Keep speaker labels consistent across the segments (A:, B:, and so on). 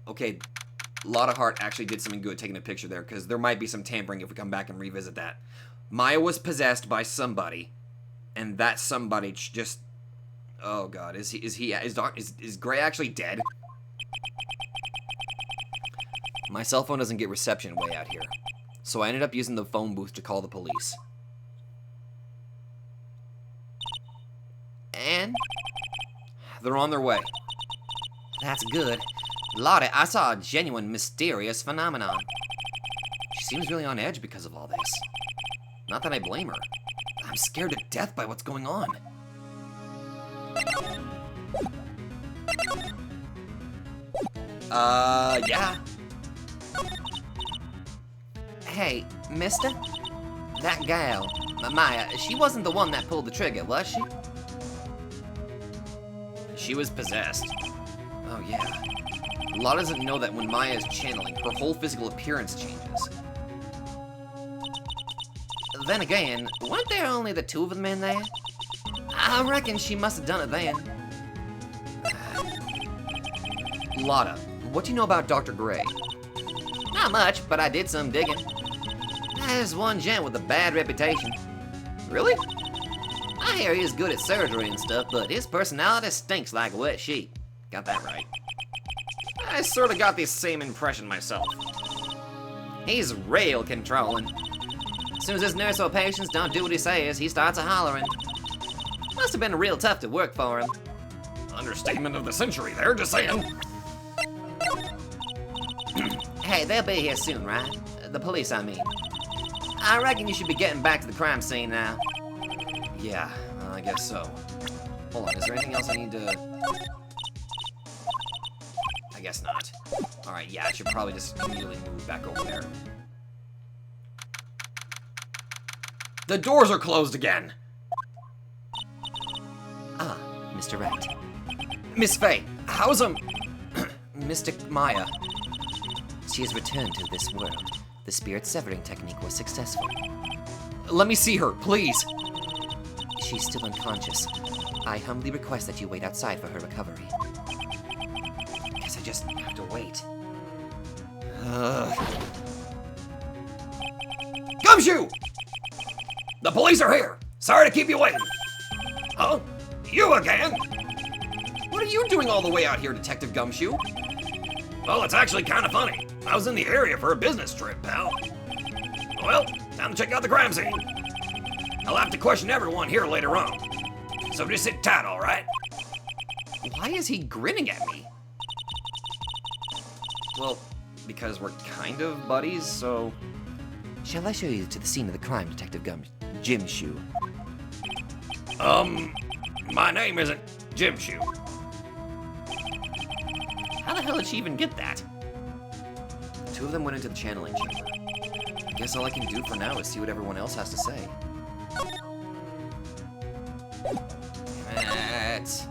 A: Okay, Lotta Heart actually did something good taking a picture there, because there might be some tampering if we come back and revisit that. Maya was possessed by somebody, and that somebody just... Oh god, is Gray actually dead? My cell phone doesn't get reception way out here, so I ended up using the phone booth to call the police. And they're on their way. That's good. Lottie, I saw a genuine mysterious phenomenon. She seems really on edge because of all this. Not that I blame her. I'm scared to death by what's going on. Yeah. Hey, mister? That gal, Maya, she wasn't the one that pulled the trigger, was she? She was possessed. Oh, yeah. Law doesn't know that when Maya is channeling, her whole physical appearance changes. Then again, weren't there only the two of them in there? I reckon she must have done it then. Lotta, what do you know about Dr. Gray? Not much, but I did some digging. There's one gent with a bad reputation. Really? I hear he's good at surgery and stuff, but his personality stinks like a wet sheet. Got that right. I sort of got the same impression myself. He's real controlling. As soon as his nurse or patients don't do what he says, he starts a-hollering. Must have been real tough to work for him. Understatement of the century there, just saying. Hey, they'll be here soon, right? The police, I mean. I reckon you should be getting back to the crime scene now. Yeah, I guess so. Hold on, is there anything else I need to... I guess not. Alright, yeah, I should probably just immediately move back over there. The doors are closed again! Ah, Mr. Wright. Miss Faye, how's Mystic Maya? She has returned to this world. The spirit severing technique was successful. Let me see her, please! She's still unconscious. I humbly request that you wait outside for her recovery. Guess I just have to wait. Gumshoe! The police are here! Sorry to keep you waiting. Huh? You again? What are you doing all the way out here, Detective Gumshoe? Well, it's actually kind of funny. I was in the area for a business trip, pal. Well, time to check out the crime scene. I'll have to question everyone here later on. So just sit tight, all right? Why is he grinning at me? Well, because we're kind of buddies, so... Shall I show you to the scene of the crime, Detective Jim Shoe? My name isn't Jim Shoe. How the hell did she even get that? The two of them went into the channeling chamber. I guess all I can do for now is see what everyone else has to say. Damn it.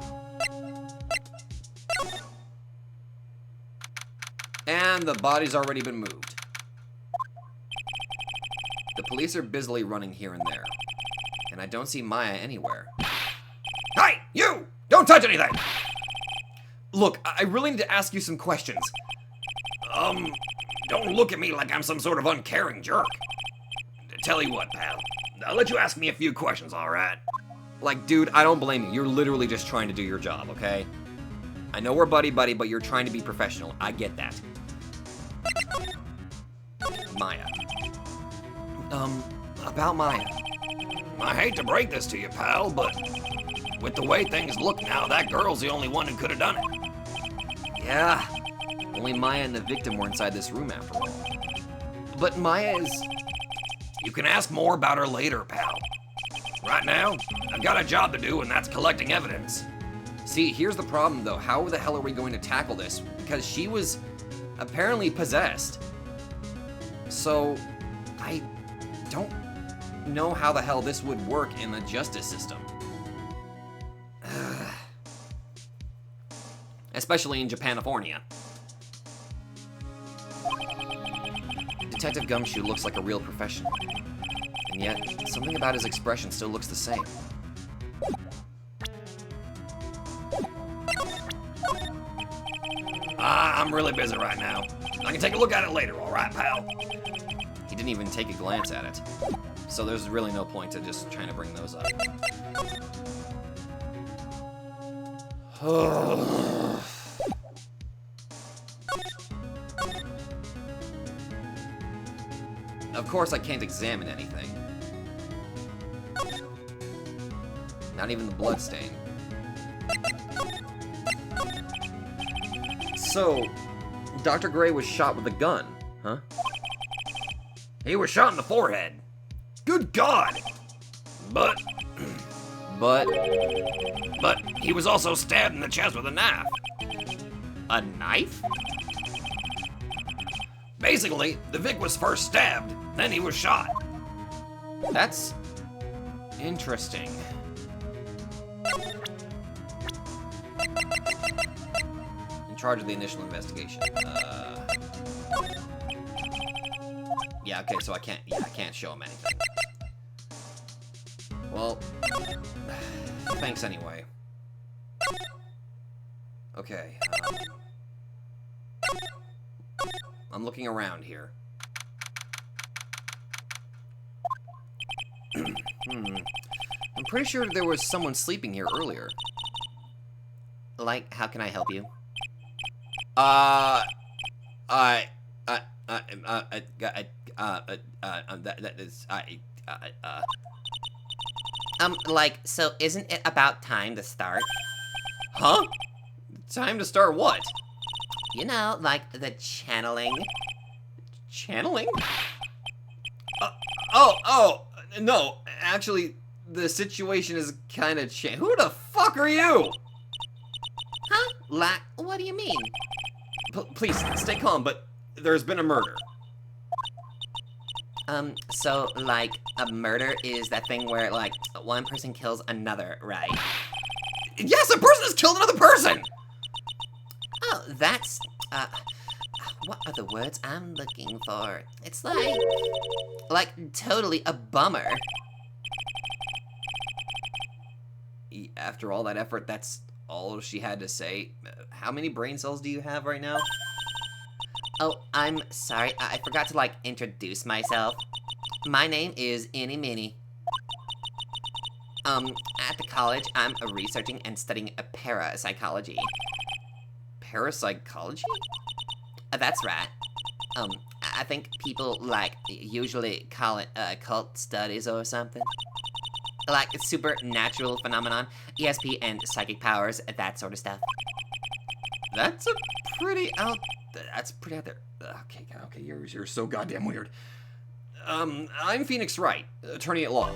A: And the body's already been moved. The police are busily running here and there. And I don't see Maya anywhere. Hey, you! Don't touch anything! Look, I really need to ask you some questions. Don't look at me like I'm some sort of uncaring jerk. Tell you what, pal. I'll let you ask me a few questions, alright? Like, dude, I don't blame you. You're literally just trying to do your job, okay? I know we're buddy-buddy, but you're trying to be professional. I get that. Maya. About Maya. I hate to break this to you, pal, but with the way things look now, that girl's the only one who could have done it. Yeah. Only Maya and the victim were inside this room after all. But Maya is... You can ask more about her later, pal. Right now, I've got a job to do, and that's collecting evidence. See, here's the problem, though. How the hell are we going to tackle this? Because she was apparently possessed. So, I don't know how the hell this would work in the justice system. Especially in Japanifornia. Detective Gumshoe looks like a real professional. And yet, something about his expression still looks the same. I'm really busy right now. I can take a look at it later, alright, pal? He didn't even take a glance at it. So there's really no point to just trying to bring those up. Of course I can't examine anything. Not even the blood stain. So, Dr. Gray was shot with a gun, huh? He was shot in the forehead. Good God! But he was also stabbed in the chest with a knife. A knife? Basically, the Vic was first stabbed, then he was shot. That's interesting. In charge of the initial investigation. Yeah, okay, so I can't show him anything. Well, thanks anyway. Okay, I'm looking around here. I'm pretty sure there was someone sleeping here earlier. Like, how can I help you?
B: Like, so isn't it about time to start?
A: Huh? Time to start what?
B: You know, like the channeling.
A: Channeling? No, actually, the situation is kind of changed. Who the fuck are you?
B: Huh? Like, what do you mean?
A: Please, stay calm, but there's been a murder.
B: So, like, a murder is that thing where, like, one person kills another, right?
A: Yes, a person has killed another person!
B: Oh, that's, what are the words I'm looking for? It's like, totally a bummer.
A: After all that effort, that's all she had to say. How many brain cells do you have right now?
B: Oh, I'm sorry, I forgot to, like, introduce myself. My name is Innie Minnie. At the college, I'm researching and studying parapsychology.
A: Parapsychology?
B: That's right. I think people, like, usually call it, cult studies or something. Like, supernatural phenomenon, ESP and psychic powers, that sort of stuff.
A: That's pretty out there. Okay, you're so goddamn weird. I'm Phoenix Wright, attorney at law.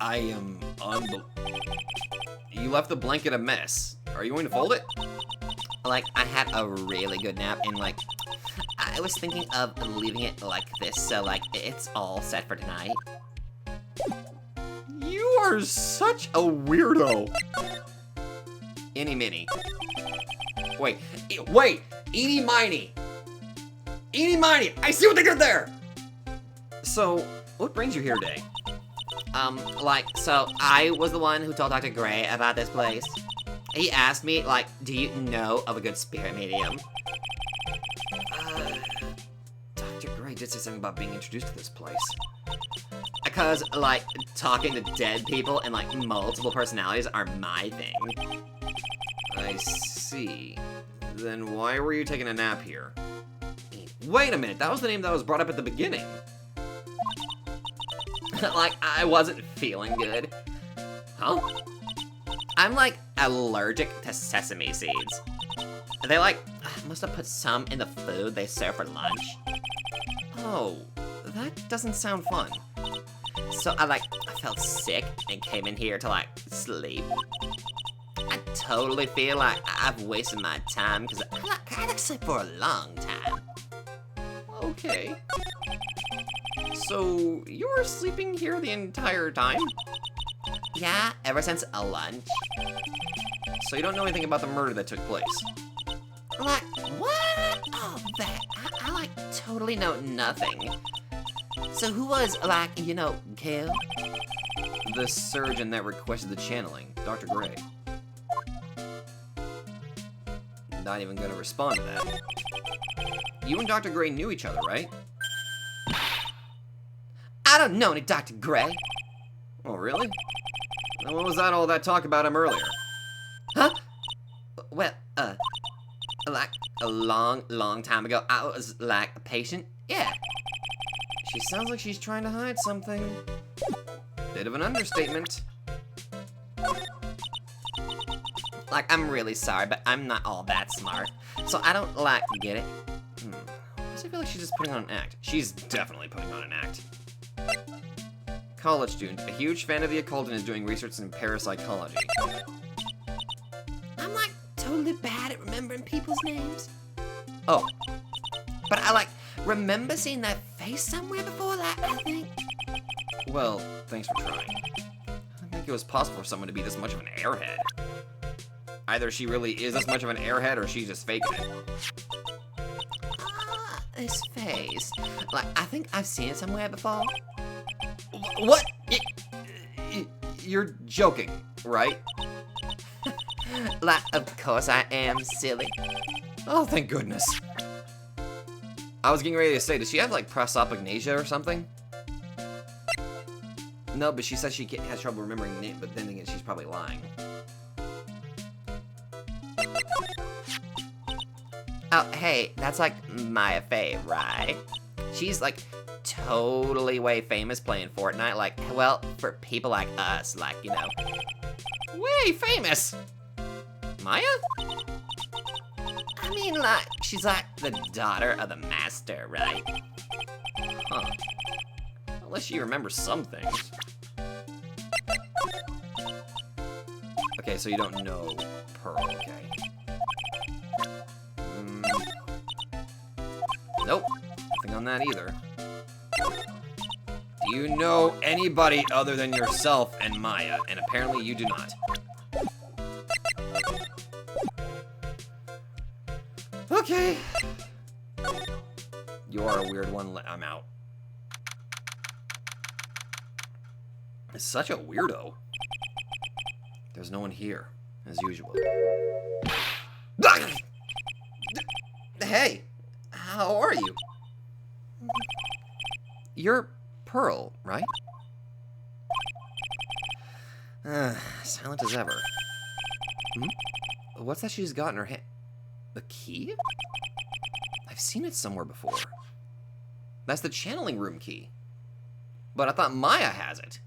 A: I am You left the blanket a mess. Are you going to fold it?
B: Like, I had a really good nap, and, like, I was thinking of leaving it like this, so, like, it's all set for tonight.
A: You are such a weirdo. Innie Minnie. Wait, Eenie Miney. Eenie Miney, I see what they did there! So, what brings you here today?
B: So I was the one who told Dr. Gray about this place. He asked me, like, do you know of a good spirit medium?
A: Dr. Gray did say something about being introduced to this place.
B: Because, like, talking to dead people and, like, multiple personalities are my thing.
A: I see. Then why were you taking a nap here? Wait a minute, that was the name that was brought up at the beginning.
B: Like, I wasn't feeling good.
A: Huh?
B: I'm, like, allergic to sesame seeds. They, like, must have put some in the food they serve for lunch.
A: Oh, that doesn't sound fun.
B: So I felt sick and came in here to, like, sleep. I totally feel like I've wasted my time because I haven't slept for a long time.
A: Okay. So, you were sleeping here the entire time?
B: Yeah, ever since a lunch.
A: So you don't know anything about the murder that took place?
B: Like, what? Oh, that, I like, totally know nothing. So who was, like, you know, killed?
A: The surgeon that requested the channeling, Dr. Gray. not even gonna respond to that. You and Dr. Gray knew each other, right?
B: I don't know any Dr. Gray.
A: Oh, really? Then what was all that talk about him earlier?
B: Huh? Well, like a long time ago, I was like a patient. Yeah.
A: She sounds like she's trying to hide something. Bit of an understatement.
B: Like, I'm really sorry, but I'm not all that smart. So I don't, like, get it.
A: Why does I feel like she's just putting on an act? She's definitely putting on an act. College student, a huge fan of the occult and is doing research in parapsychology.
B: I'm, like, totally bad at remembering people's names. Oh. But I, like, remember seeing that face somewhere before, like, I think.
A: Well, thanks for trying. I didn't think it was possible for someone to be this much of an airhead. Either she really is this much of an airhead, or she's just faking it.
B: This face. Like, I think I've seen it somewhere before.
A: What? You're joking, right?
B: Like, of course I am, silly.
A: Oh, thank goodness. I was getting ready to say, does she have, like, prosopagnosia or something? No, but she says she has trouble remembering names, but then again, she's probably lying.
B: Oh, hey, that's like Maya Fey, right? She's like totally way famous playing Fortnite, like, well, for people like us, like, you know.
A: Way famous! Maya?
B: I mean, like, she's like the daughter of the master, right?
A: Huh. Unless she remembers some things. Okay, so you don't know Pearl, okay. Nope, nothing on that either. Do you know anybody other than yourself and Maya? And apparently you do not. Okay. You are a weird one. I'm out. It's such a weirdo. There's no one here, as usual. Hey, how are you? You're Pearl, right? Silent as ever. What's that she's got in her hand? The key? I've seen it somewhere before. That's the channeling room key. But I thought Maya has it.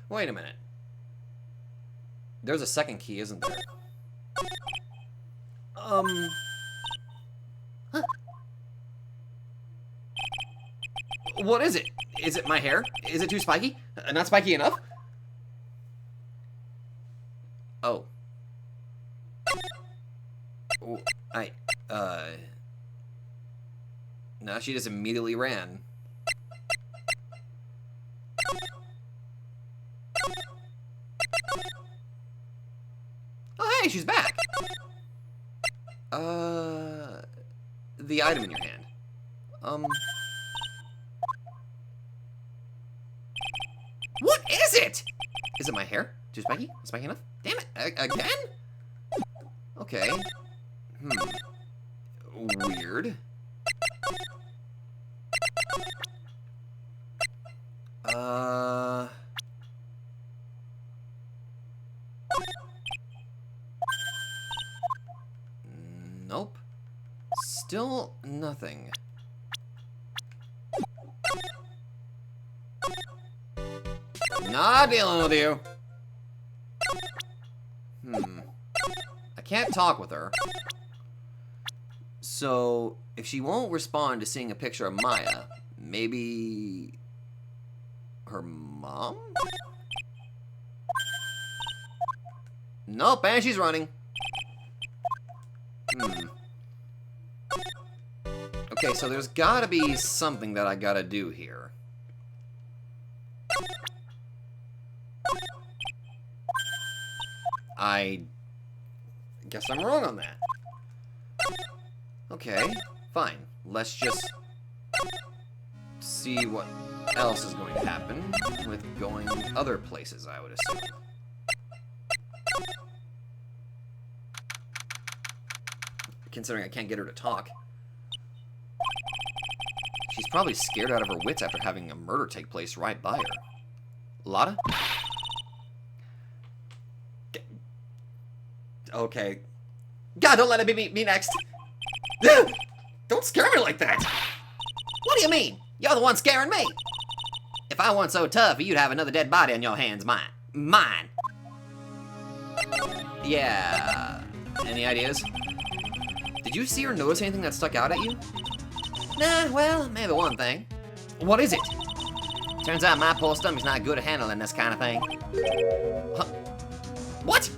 A: Wait a minute. There's a second key, isn't there? Huh? What is it? Is it my hair? Is it too spiky? Not spiky enough? Oh. Now she just immediately ran. Oh, hey, she's back. The item in your hand. What is it? Is it my hair? Too spiky? Spiky enough? Damn it, again? Okay. Weird. Nope. Still nothing. Not dealing with you. I can't talk with her. So, if she won't respond to seeing a picture of Maya, maybe her mom? Nope, and she's running. Okay, so there's gotta be something that I gotta do here. I guess I'm wrong on that. Okay, fine. Let's just... see what else is going to happen with going other places, I would assume. Considering I can't get her to talk. She's probably scared out of her wits after having a murder take place right by her. Lotta? Okay. God, don't let it be me next. Don't scare me like that.
B: What do you mean? You're the one scaring me. If I weren't so tough, you'd have another dead body on your hands. Mine.
A: Yeah. Any ideas? Did you see or notice anything that stuck out at you?
B: Nah, well, maybe one thing.
A: What is it?
B: Turns out my poor stomach's not good at handling this kind of thing.
A: Huh? What?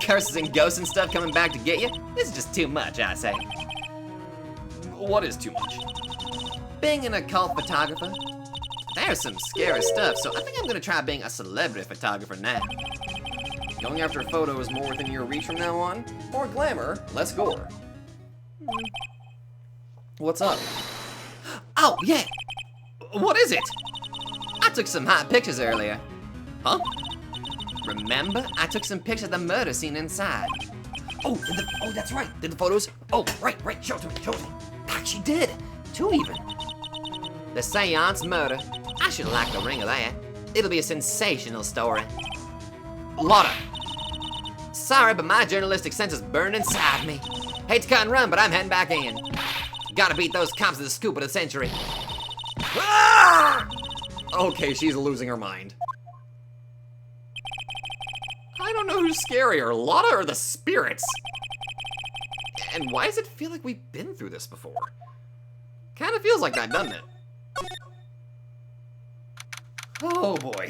B: Curses and ghosts and stuff coming back to get you? This is just too much, I say.
A: What is too much?
B: Being an occult photographer, there's some scary stuff, so I think I'm gonna try being a celebrity photographer now.
A: Going after a photo is more within your reach from now on? More glamour, less gore. What's up?
B: Oh, yeah!
A: What is it?
B: I took some hot pictures earlier.
A: Huh?
B: Remember? I took some pictures of the murder scene inside.
A: Oh, that's right. Did the photos? Oh, right. Show it to me.
B: She did. 2 even. The seance murder. I should like the ring of that. It'll be a sensational story.
A: Lotta.
B: Sorry, but my journalistic sense is burned inside me. Hate to cut and run, but I'm heading back in. Gotta beat those cops at the scoop of the century.
A: Ah! Okay, she's losing her mind. I don't know who's scarier, Lotta or the spirits. And why does it feel like we've been through this before? Kinda feels like that, doesn't it? Oh boy.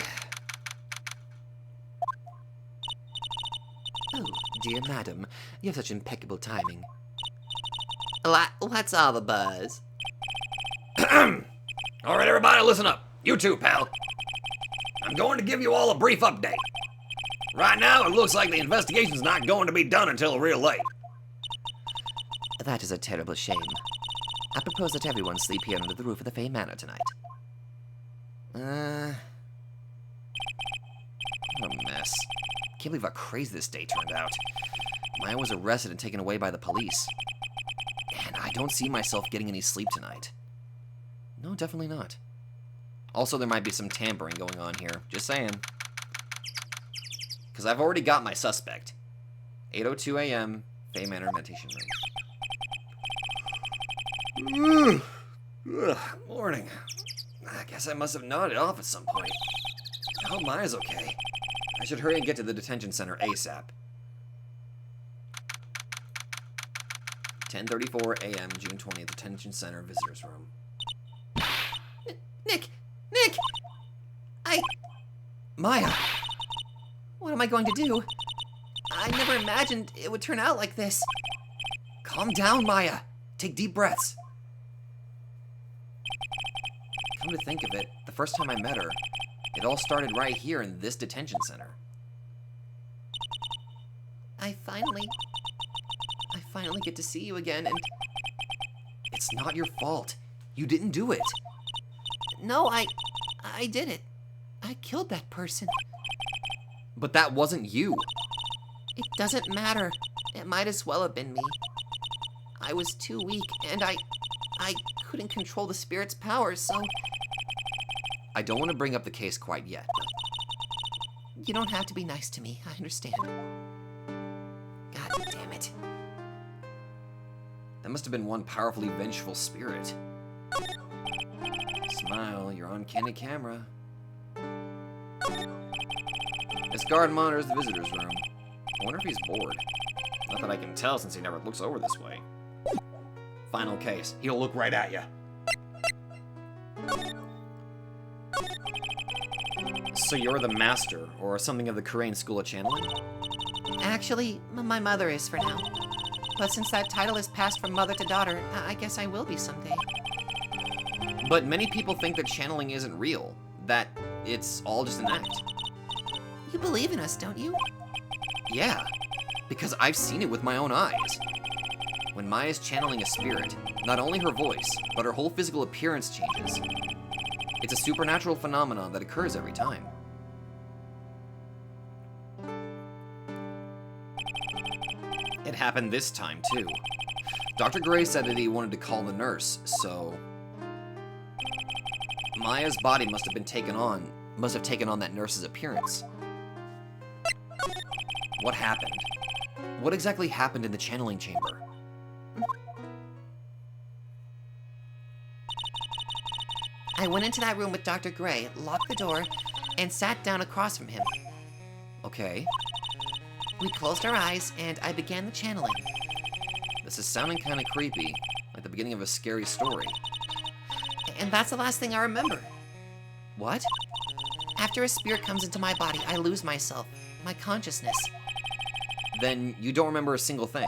B: Oh, dear madam, you have such impeccable timing. What's all the buzz?
A: All right, everybody, listen up. You too, pal. I'm going to give you all a brief update. Right now, it looks like the investigation's not going to be done until real late.
B: That is a terrible shame. I propose that everyone sleep here under the roof of the Fey Manor tonight.
A: What a mess. Can't believe how crazy this day turned out. Maya was arrested and taken away by the police. And I don't see myself getting any sleep tonight. No, definitely not. Also, there might be some tampering going on here. Just saying. Because I've already got my suspect. 8:02 a.m., Fey Manor meditation room. Ugh, morning. I guess I must have nodded off at some point. I hope Maya's okay. I should hurry and get to the detention center ASAP. 10:34 a.m., June 20th, detention center visitors room.
B: Nick!
A: Maya!
B: What am I going to do? I never imagined it would turn out like this.
A: Calm down, Maya. Take deep breaths. Come to think of it, the first time I met her, it all started right here in this detention center.
B: I finally get to see you again, and...
A: It's not your fault. You didn't do it.
B: No, I did it. I killed that person.
A: But that wasn't you.
B: It doesn't matter. It might as well have been me. I was too weak, and I couldn't control the spirit's powers, so...
A: I don't want to bring up the case quite yet.
B: You don't have to be nice to me. I understand. God damn it.
A: That must have been one powerfully vengeful spirit. Smile, you're on candid camera. This guard monitors the visitor's room. I wonder if he's bored. Not that I can tell since he never looks over this way. Final case. He'll look right at you. So you're the master, or something of the Korean School of Channeling?
B: Actually, my mother is for now. But since that title is passed from mother to daughter, I guess I will be someday.
A: But many people think that channeling isn't real, that it's all just an act.
B: You believe in us, don't you?
A: Yeah, because I've seen it with my own eyes. When Maya's channeling a spirit, Not only her voice, but her whole physical appearance changes. It's a supernatural phenomenon that occurs every time. It happened this time, too. Dr. Gray said that he wanted to call the nurse, so... Maya's body must have taken on that nurse's appearance. What happened? What exactly happened in the channeling chamber?
B: I went into that room with Dr. Gray, locked the door, and sat down across from him.
A: Okay.
B: We closed our eyes, and I began the channeling.
A: This is sounding kind of creepy, like the beginning of a scary story.
B: And that's the last thing I remember.
A: What?
B: After a spirit comes into my body, I lose myself, my consciousness.
A: Then you don't remember a single thing.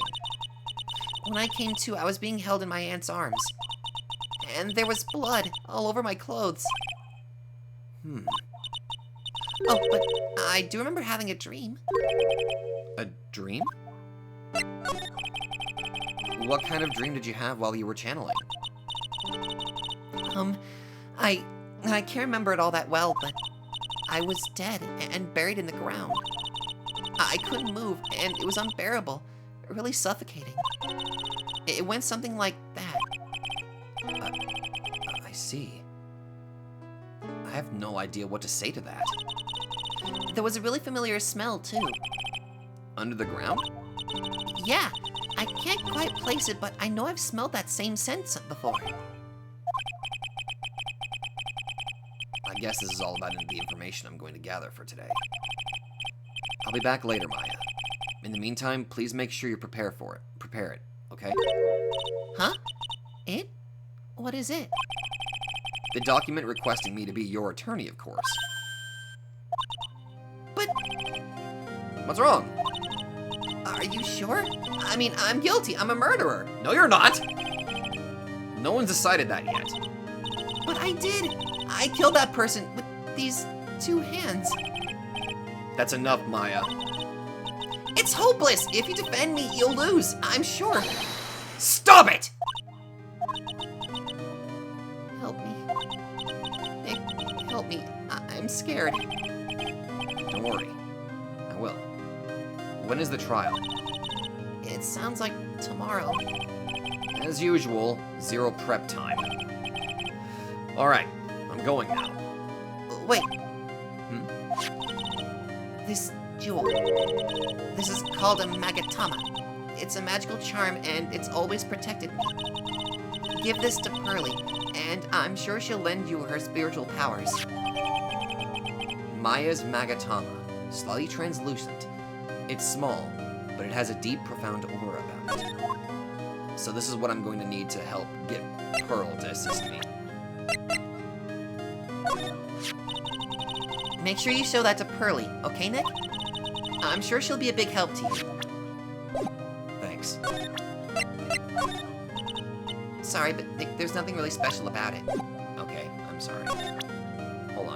B: When I came to, I was being held in my aunt's arms. And there was blood all over my clothes. Oh, but I do remember having a dream.
A: A dream? What kind of dream did you have while you were channeling?
B: I can't remember it all that well, but I was dead and buried in the ground. I couldn't move, and it was unbearable, really suffocating. It went something like that.
A: I see. I have no idea what to say to that.
B: There was a really familiar smell, too.
A: Under the ground?
B: Yeah, I can't quite place it, but I know I've smelled that same scent before.
A: I guess this is all about the information I'm going to gather for today. I'll be back later, Maya. In the meantime, please make sure you prepare it, okay?
B: Huh? It? What is it?
A: The document requesting me to be your attorney, of course.
B: But...
A: What's wrong?
B: Are you sure? I mean, I'm guilty. I'm a murderer.
A: No, you're not! No one's decided that yet.
B: But I did. I killed that person with these 2 hands.
A: That's enough, Maya.
B: It's hopeless. If you defend me, you'll lose. I'm sure.
A: Stop it!
B: Help me. Nick, help me. I'm scared.
A: Don't worry. I will. When is the trial?
B: It sounds like tomorrow.
A: As usual, 0 prep time. Alright, I'm going now.
B: Wait. This jewel. This is called a magatama. It's a magical charm, and it's always protected me. Give this to Pearly, and I'm sure she'll lend you her spiritual powers.
A: Maya's magatama, slightly translucent. It's small, but it has a deep, profound aura about it. So this is what I'm going to need to help get Pearl to assist me.
B: Make sure you show that to Pearly, okay, Nick? I'm sure she'll be a big help to you.
A: Thanks.
B: Sorry, but Nick, there's nothing really special about it.
A: Okay, I'm sorry. Hold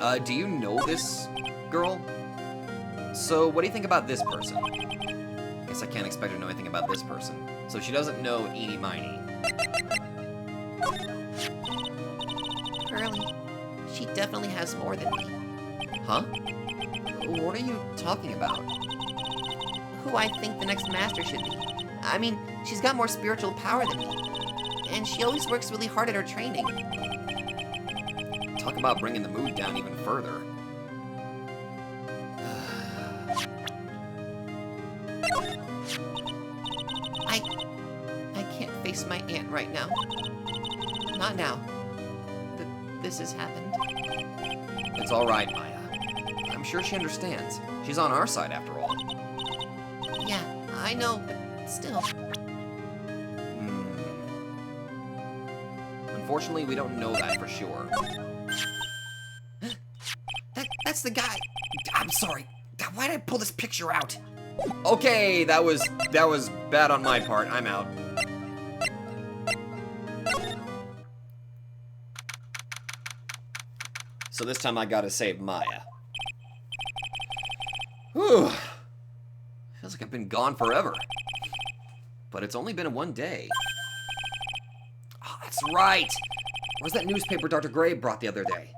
A: on. Do you know this girl? So, what do you think about this person? Guess I can't expect her to know anything about this person. So she doesn't know Eenie Miney.
B: Pearly, she definitely has more than me.
A: Huh? What are you talking about?
B: Who I think the next master should be. I mean, she's got more spiritual power than me. And she always works really hard at her training.
A: Talk about bringing the mood down even further.
B: I can't face my aunt right now. Not now. This has happened.
A: It's alright, Maya. I'm sure she understands. She's on our side, after all.
B: Yeah, I know, but still.
A: Unfortunately, we don't know that for sure.
B: That's the guy. I'm sorry. Why did I pull this picture out?
A: Okay, that was bad on my part. I'm out. So this time I gotta save Maya. Whew. Feels like I've been gone forever. but it's only been 1 day. Oh, that's right! Where's that newspaper Dr. Gray brought the other day?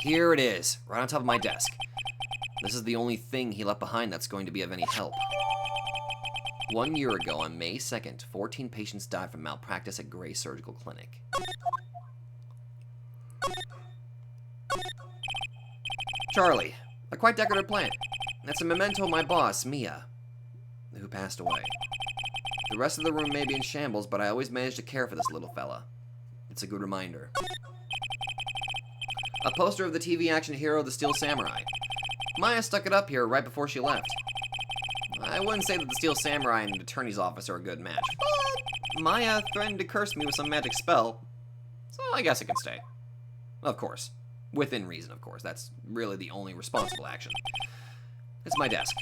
A: Here it is, right on top of my desk. This is the only thing he left behind that's going to be of any help. 1 year ago, on May 2nd, 14 patients died from malpractice at Gray Surgical Clinic. Charlie, a quite decorative plant. That's a memento of my boss, Mia, who passed away. The rest of the room may be in shambles, but I always managed to care for this little fella. It's a good reminder. A poster of the TV action hero, the Steel Samurai. Maya stuck it up here right before she left. I wouldn't say that the Steel Samurai and an attorney's office are a good match, but Maya threatened to curse me with some magic spell, so I guess it can stay. Of course. Within reason, of course. That's really the only responsible action. It's my desk.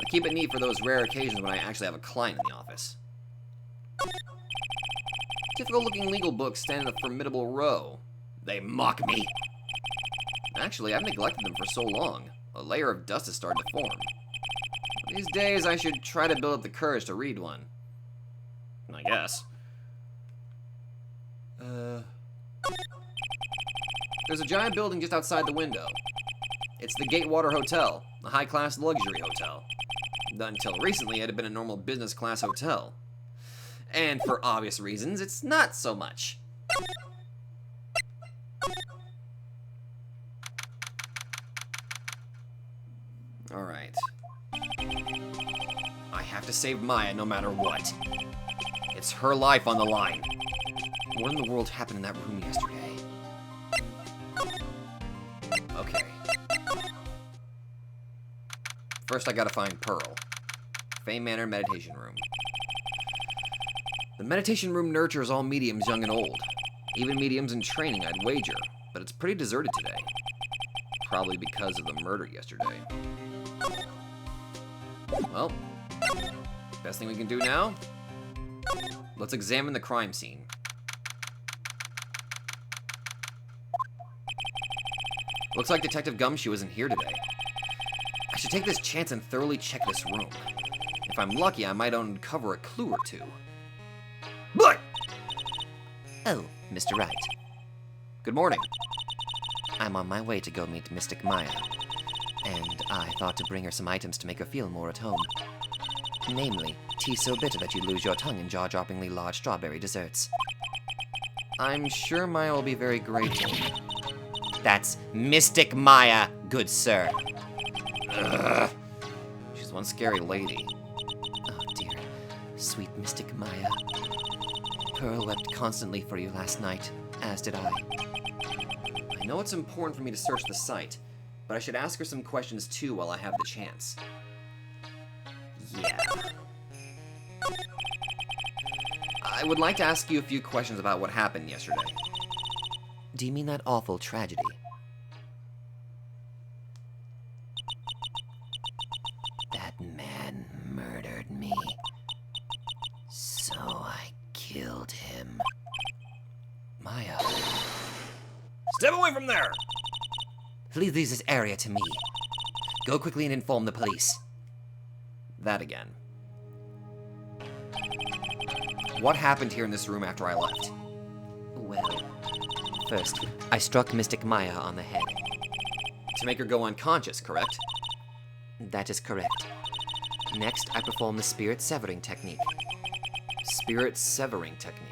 A: I keep it neat for those rare occasions when I actually have a client in the office. Typical-looking legal books stand in a formidable row. They mock me. Actually, I've neglected them for so long. A layer of dust has started to form. These days, I should try to build up the courage to read one. I guess. There's a giant building just outside the window. It's the Gatewater Hotel, a high-class luxury hotel. Until recently, it had been a normal business-class hotel. And for obvious reasons, it's not so much. Alright. I have to save Maya no matter what. It's her life on the line. What in the world happened in that room yesterday? Okay. First I gotta find Pearl. Fame Manor Meditation Room. The meditation room nurtures all mediums young and old. Even mediums in training, I'd wager. But it's pretty deserted today. Probably because of the murder yesterday. Well, best thing we can do now? Let's examine the crime scene. Looks like Detective Gumshoe isn't here today. I should take this chance and thoroughly check this room. If I'm lucky, I might uncover a clue or two. But!
B: Oh, Mr. Wright.
A: Good morning.
B: I'm on my way to go meet Mystic Maya, and I thought to bring her some items to make her feel more at home. Namely, tea so bitter that you lose your tongue in jaw-droppingly large strawberry desserts.
A: I'm sure Maya will be very grateful.
B: That's Mystic Maya, good sir.
A: Ugh. She's one scary lady.
B: Oh dear, sweet Mystic Maya. Pearl wept constantly for you last night, as did I.
A: I know it's important for me to search the site, but I should ask her some questions too while I have the chance.
B: Yeah.
A: I would like to ask you a few questions about what happened yesterday.
B: Do you mean that awful tragedy? That man murdered me. So I killed him. Maya.
A: Step away from there!
B: Leave this area to me. Go quickly and inform the police.
A: That again. What happened here in this room after I left?
B: Well, first, I struck Mystic Maya on the head.
A: To make her go unconscious, correct?
B: That is correct. Next, I performed the spirit severing technique.
A: Spirit severing technique.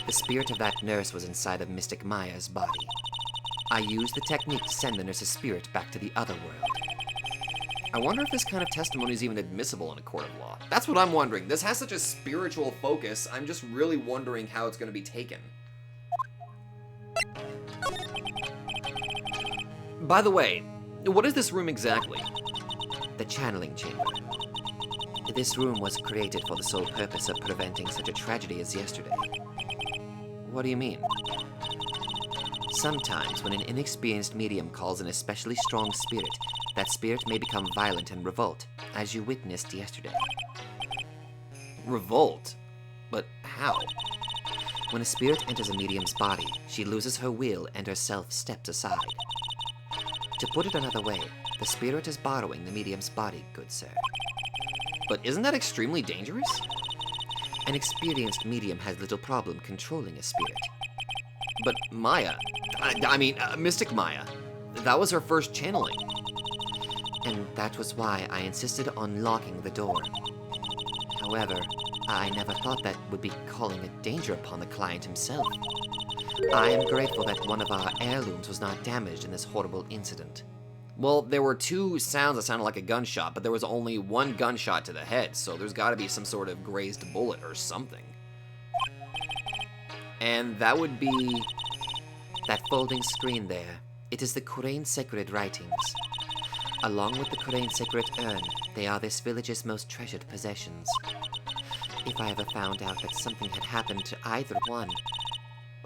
B: The spirit of that nurse was inside of Mystic Maya's body. I used the technique to send the nurse's spirit back to the other world.
A: I wonder if this kind of testimony is even admissible in a court of law. That's what I'm wondering. This has such a spiritual focus, I'm just really wondering how it's going to be taken. By the way, what is this room exactly?
B: The channeling chamber. This room was created for the sole purpose of preventing such a tragedy as yesterday.
A: What do you mean?
B: Sometimes, when an inexperienced medium calls in a especially strong spirit, that spirit may become violent and revolt, as you witnessed yesterday.
A: Revolt? But how?
B: When a spirit enters a medium's body, she loses her will and her self steps aside. To put it another way, the spirit is borrowing the medium's body, good sir.
A: But isn't that extremely dangerous?
B: An experienced medium has little problem controlling a spirit.
A: But Maya, Mystic Maya, that was her first channeling.
B: And that was why I insisted on locking the door. However, I never thought that would be calling a danger upon the client himself. I am grateful that one of our heirlooms was not damaged in this horrible incident.
A: Well, there were two sounds that sounded like a gunshot, but there was only one gunshot to the head, so there's gotta be some sort of grazed bullet or something. And that would be...
B: That folding screen there, it is the Korean sacred writings. Along with the Korean sacred urn, they are this village's most treasured possessions. If I ever found out that something had happened to either one,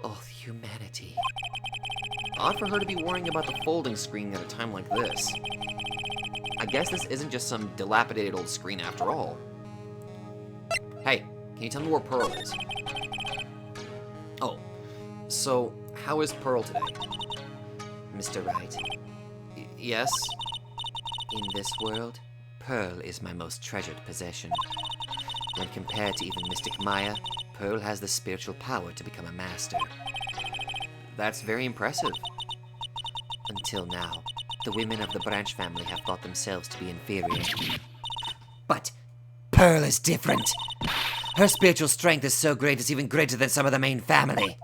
B: oh, humanity.
A: Odd for her to be worrying about the folding screen at a time like this. I guess this isn't just some dilapidated old screen after all. Hey, can you tell me where Pearl is? Oh, so how is Pearl today?
B: Mr. Wright,
A: Yes?
B: in this world, Pearl is my most treasured possession. When compared to even Mystic Maya, Pearl has the spiritual power to become a master.
A: That's very impressive.
B: Until now, the women of the branch family have thought themselves to be inferior. But Pearl is different. Her spiritual strength is so great it's even greater than some of the main family.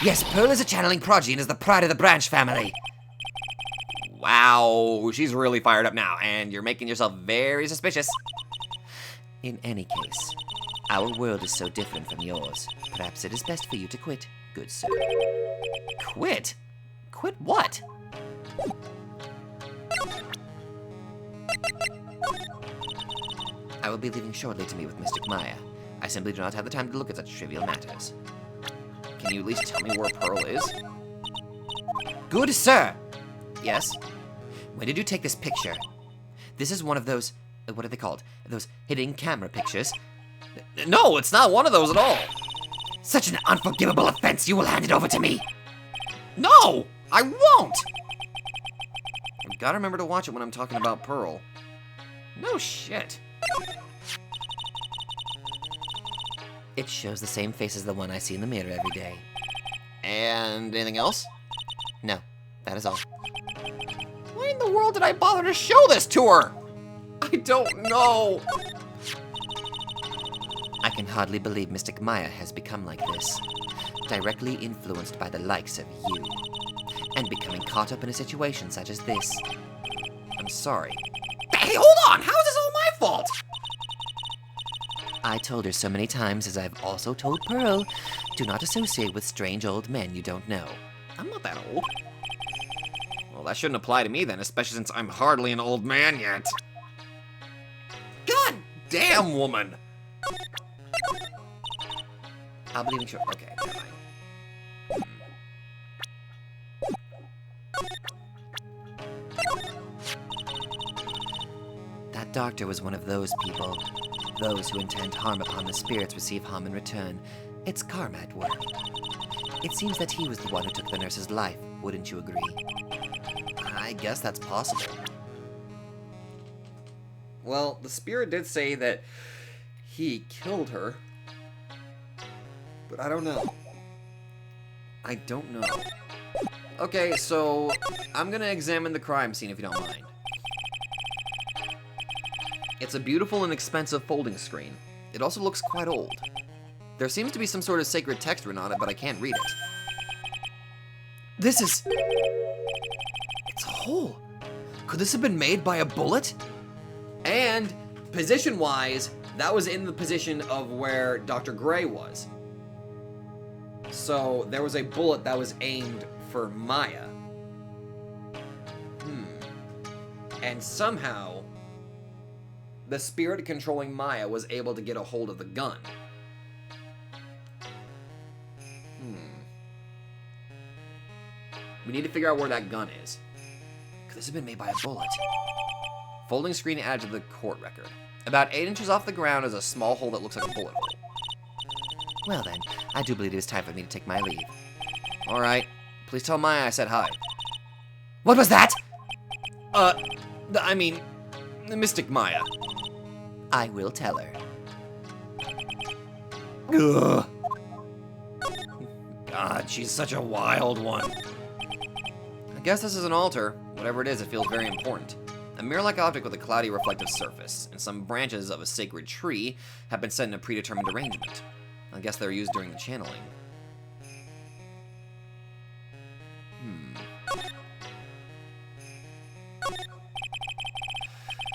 B: Yes, Pearl is a channeling prodigy and is the pride of the branch family.
A: Wow, she's really fired up now, and you're making yourself very suspicious.
B: In any case, our world is so different from yours. Perhaps it is best for you to quit, good sir.
A: Quit? Quit what?
B: I will be leaving shortly to meet with Mystic Maya. I simply do not have the time to look at such trivial matters.
A: Can you at least tell me where Pearl is?
B: Good sir!
A: Yes?
B: When did you take this picture? This is one of those, what are they called? Those hidden camera pictures.
A: No, it's not one of those at all.
B: Such an unforgivable offense, you will hand it over to me.
A: No, I won't. I gotta remember to watch it when I'm talking about Pearl. No shit.
B: It shows the same face as the one I see in the mirror every day.
A: And anything else?
B: No, that is all.
A: Why in the world did I bother to show this to her? I don't know.
B: I can hardly believe Mystic Maya has become like this. Directly influenced by the likes of you. And becoming caught up in a situation such as this.
A: I'm sorry. Hey, hold on! How is this all my fault?
B: I told her so many times, as I've also told Pearl, do not associate with strange old men you don't know.
A: I'm not that old. Well, that shouldn't apply to me then, especially since I'm hardly an old man yet. God damn, woman!
B: I'll be leaving short.
A: Okay, never mind.
B: That doctor was one of those people. Those who intend harm upon the spirits receive harm in return. It's karma at work. It seems that he was the one who took the nurse's life, wouldn't you agree?
A: I guess that's possible. Well, the spirit did say that he killed her. But I don't know. I don't know. Okay, so I'm gonna examine the crime scene if you don't mind. It's a beautiful and expensive folding screen. It also looks quite old. There seems to be some sort of sacred text written on it, but I can't read it. This is... It's a hole. Could this have been made by a bullet? And, position-wise, that was in the position of where Dr. Gray was. So, there was a bullet that was aimed for Maya. And somehow, the spirit controlling Maya was able to get a hold of the gun. We need to figure out where that gun is. Could this have been made by a bullet? Folding screen added to the court record. About 8 inches off the ground is a small hole that looks like a bullet hole.
B: Well then, I do believe it is time for me to take my leave.
A: Alright. Please tell Maya I said hi.
B: What was that?
A: I mean, Mystic Maya.
B: I will tell her.
A: Ugh. God, she's such a wild one. I guess this is an altar. Whatever it is, it feels very important. A mirror-like object with a cloudy reflective surface, and some branches of a sacred tree have been set in a predetermined arrangement. I guess they're used during the channeling.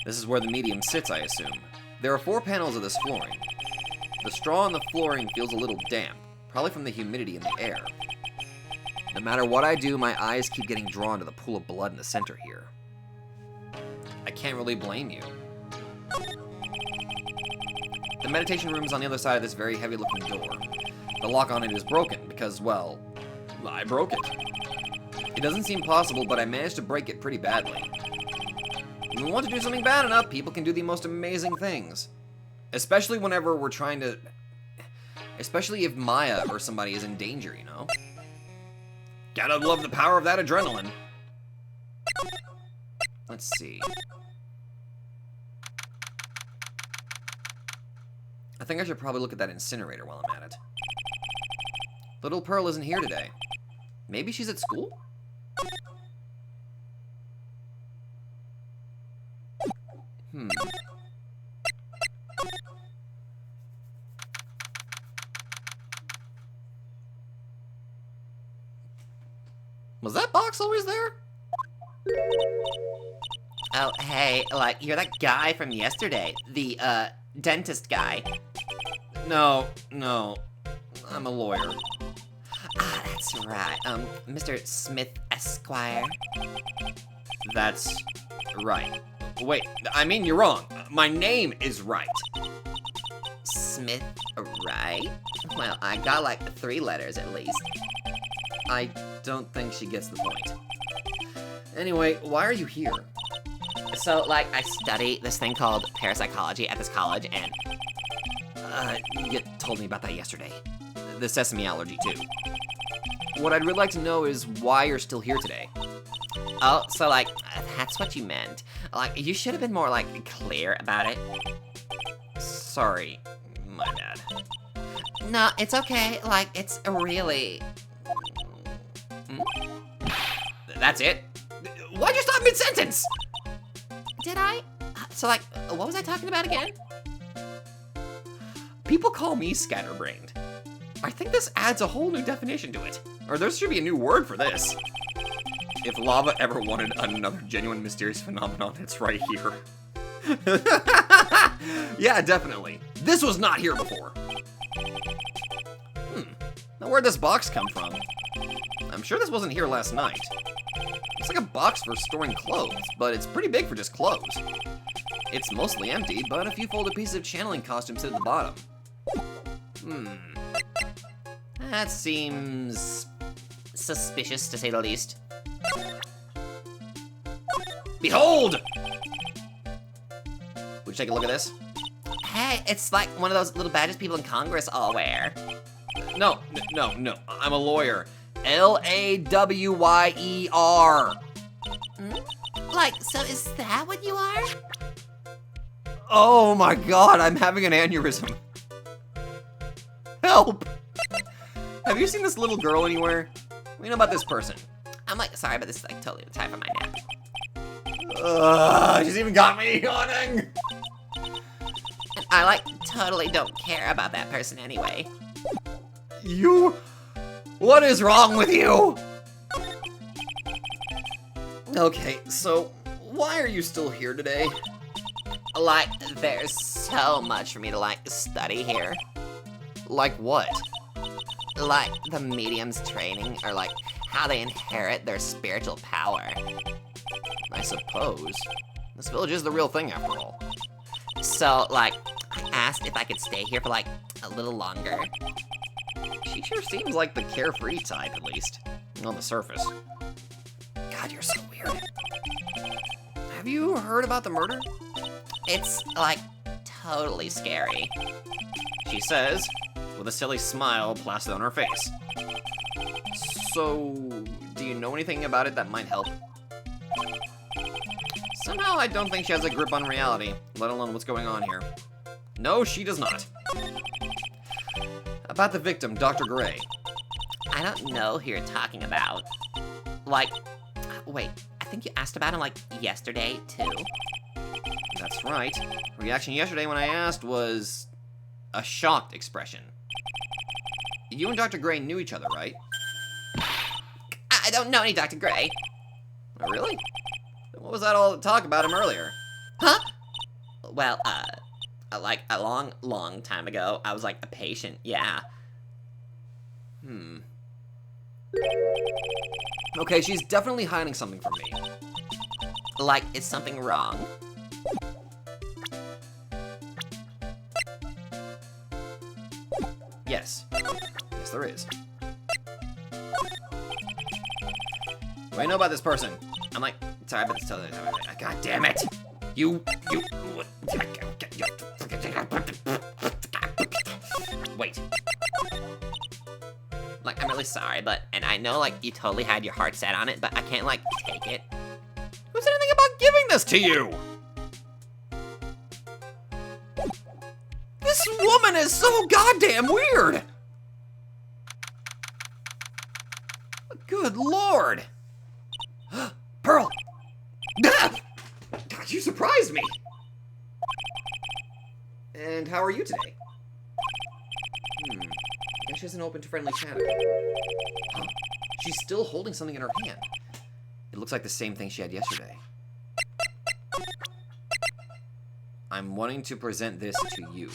A: This is where the medium sits, I assume. There are 4 panels of this flooring. The straw on the flooring feels a little damp, probably from the humidity in the air. No matter what I do, my eyes keep getting drawn to the pool of blood in the center here. I can't really blame you. The meditation room is on the other side of this very heavy-looking door. The lock on it is broken because, well, I broke it. It doesn't seem possible, but I managed to break it pretty badly. When we want to do something bad enough, people can do the most amazing things. Especially whenever we're trying to... Especially if Maya or somebody is in danger, you know? Gotta love the power of that adrenaline. Let's see. I think I should probably look at that incinerator while I'm at it. Little Pearl isn't here today. Maybe she's at school? Was that box always there?
B: Oh, hey, like, you're that guy from yesterday. The, dentist guy.
A: No. I'm a lawyer.
B: Ah, that's right. Mr. Smith Esquire.
A: That's right. Wait, I mean, you're wrong. My name is Wright.
B: Smith Wright? Well, I got like 3 letters at least.
A: I don't think she gets the point. Anyway, why are you here?
B: So, like, I study this thing called parapsychology at this college, and...
A: You told me about that yesterday. The sesame allergy, too. What I'd really like to know is why you're still here today.
B: Oh, so, like, that's what you meant. Like, you should have been more, like, clear about it.
A: Sorry, my bad.
B: No, it's okay. Like, it's really...
A: That's it? Why'd you stop mid-sentence?
B: Did I? So, like, what was I talking about again?
A: People call me scatterbrained. I think this adds a whole new definition to it. Or there should be a new word for this. If lava ever wanted another genuine mysterious phenomenon, it's right here. Yeah, definitely. This was not here before. Now where'd this box come from? I'm sure this wasn't here last night. It's like a box for storing clothes, but it's pretty big for just clothes. It's mostly empty, but a few folded pieces of channeling costumes sit at the bottom.
B: That seems... suspicious, to say the least.
A: Behold! Would you take a look at this?
B: Hey, it's like one of those little badges people in Congress all wear.
A: No. I'm a lawyer. L-A-W-Y-E-R.
B: Like, so is that what you are?
A: Oh my god, I'm having an aneurysm. Help! Have you seen this little girl anywhere? What do you know about this person?
B: I'm like, sorry, but this is like totally the time for my nap.
A: She's even got me yawning!
B: And I like totally don't care about that person anyway.
A: You... What is wrong with you? Okay, so why are you still here today?
B: Like, there's so much for me to, like, study here.
A: Like what?
B: Like, the medium's training, or, like, how they inherit their spiritual power.
A: I suppose. This village is the real thing, after all.
B: So, like, I asked if I could stay here for, like, a little longer.
A: She sure seems like the carefree type, at least. On the surface. God, you're so weird. Have you heard about the murder?
B: It's, like, totally scary.
A: She says, with a silly smile plastered on her face. So, do you know anything about it that might help? Somehow I don't think she has a grip on reality, let alone what's going on here. No, she does not. About the victim, Dr. Gray.
B: I don't know who you're talking about. Like, wait, I think you asked about him, like, yesterday, too.
A: That's right. Reaction yesterday when I asked was a shocked expression. You and Dr. Gray knew each other, right?
B: I don't know any Dr. Gray.
A: Oh, really? Then what was that all talk about him earlier?
B: Huh? Well, like a long time ago, I was like a patient, yeah.
A: Okay, she's definitely hiding something from me.
B: Like, is something wrong?
A: Yes. Yes, there is. What do I know about this person?
B: I'm like, sorry, but it's totally.
A: God damn it! You. Wait.
B: Like, I'm really sorry, and I know, like, you totally had your heart set on it, but I can't, like, take it.
A: Who said anything about giving this to you? This woman is so goddamn weird! Good lord! Pearl! Ah! God, you surprised me! And how are you today? I guess she isn't open to friendly chatter. Huh? She's still holding something in her hand. It looks like the same thing she had yesterday. I'm wanting to present this to you.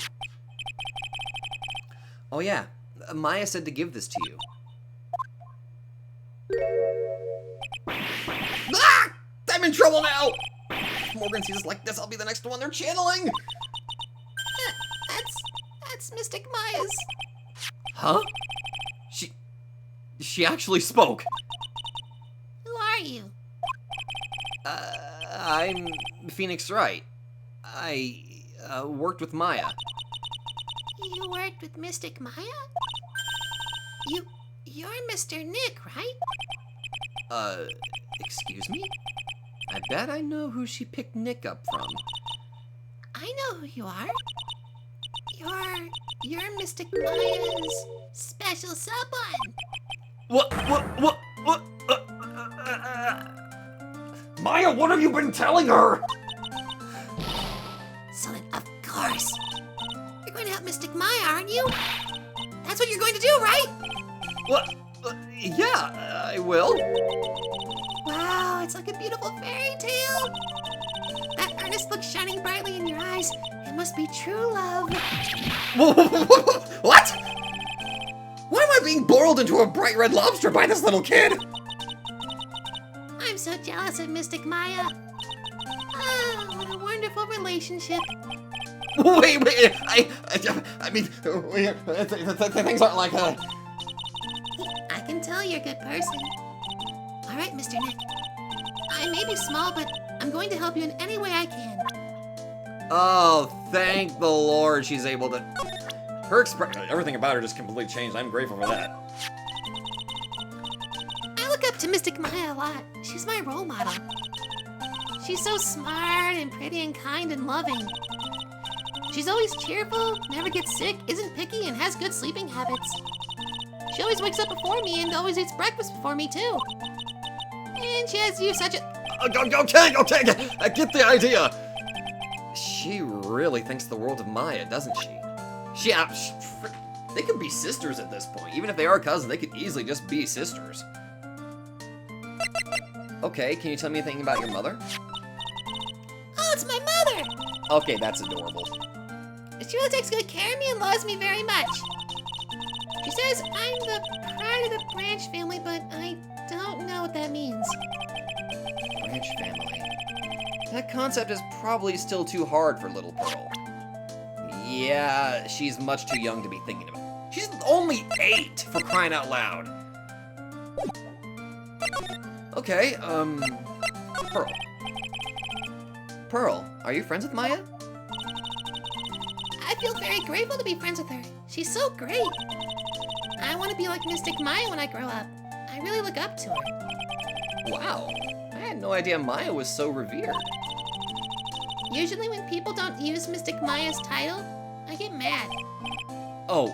A: Oh yeah, Maya said to give this to you. Ah! I'm in trouble now! If Morgan sees us like this, I'll be the next one they're channeling!
B: That's Mystic Maya's.
A: Huh? She actually spoke.
B: Who are you?
A: I'm Phoenix Wright. I worked with Maya.
B: You worked with Mystic Maya? You're Mr. Nick, right?
A: Excuse me? I bet I know who she picked Nick up from.
B: I know who you are. You're Mystic Maya's special someone.
A: What? Maya, what have you been telling her?
B: So then, of course, you're going to help Mystic Maya, aren't you? That's what you're going to do, right?
A: What? Yeah, I will.
B: Wow, it's like a beautiful fairy tale. That earnest look shining brightly in your eyes. It must be true love.
A: What? Why am I being boiled into a bright red lobster by this little kid?
B: I'm so jealous of Mystic Maya. Ah, what a wonderful relationship.
A: Wait, I mean, things aren't like
B: I can tell you're a good person. All right, Mr. Nick. I may be small, but I'm going to help you in any way I can.
A: Oh, thank the Lord she's able to... everything about her just completely changed. I'm grateful for that.
B: I look up to Mystic Maya a lot. She's my role model. She's so smart and pretty and kind and loving. She's always cheerful, never gets sick, isn't picky, and has good sleeping habits. She always wakes up before me and always eats breakfast before me, too. And she has you such a...
A: Okay, I get the idea. She really thinks the world of Maya, doesn't she? They could be sisters at this point. Even if they are cousins, they could easily just be sisters. Okay, can you tell me anything about your mother?
B: Oh, it's my mother!
A: Okay, that's adorable.
B: She really takes good care of me and loves me very much. She says I'm the pride of the Branch family, but I don't know what that means.
A: Branch family. That concept is probably still too hard for little Pearl. Yeah, she's much too young to be thinking about it. She's only 8, for crying out loud. Okay, Pearl. Pearl, are you friends with Maya?
B: I feel very grateful to be friends with her. She's so great. I want to be like Mystic Maya when I grow up. I really look up to her.
A: Wow, I had no idea Maya was so revered.
B: Usually when people don't use Mystic Maya's title,
C: I get mad.
A: Oh,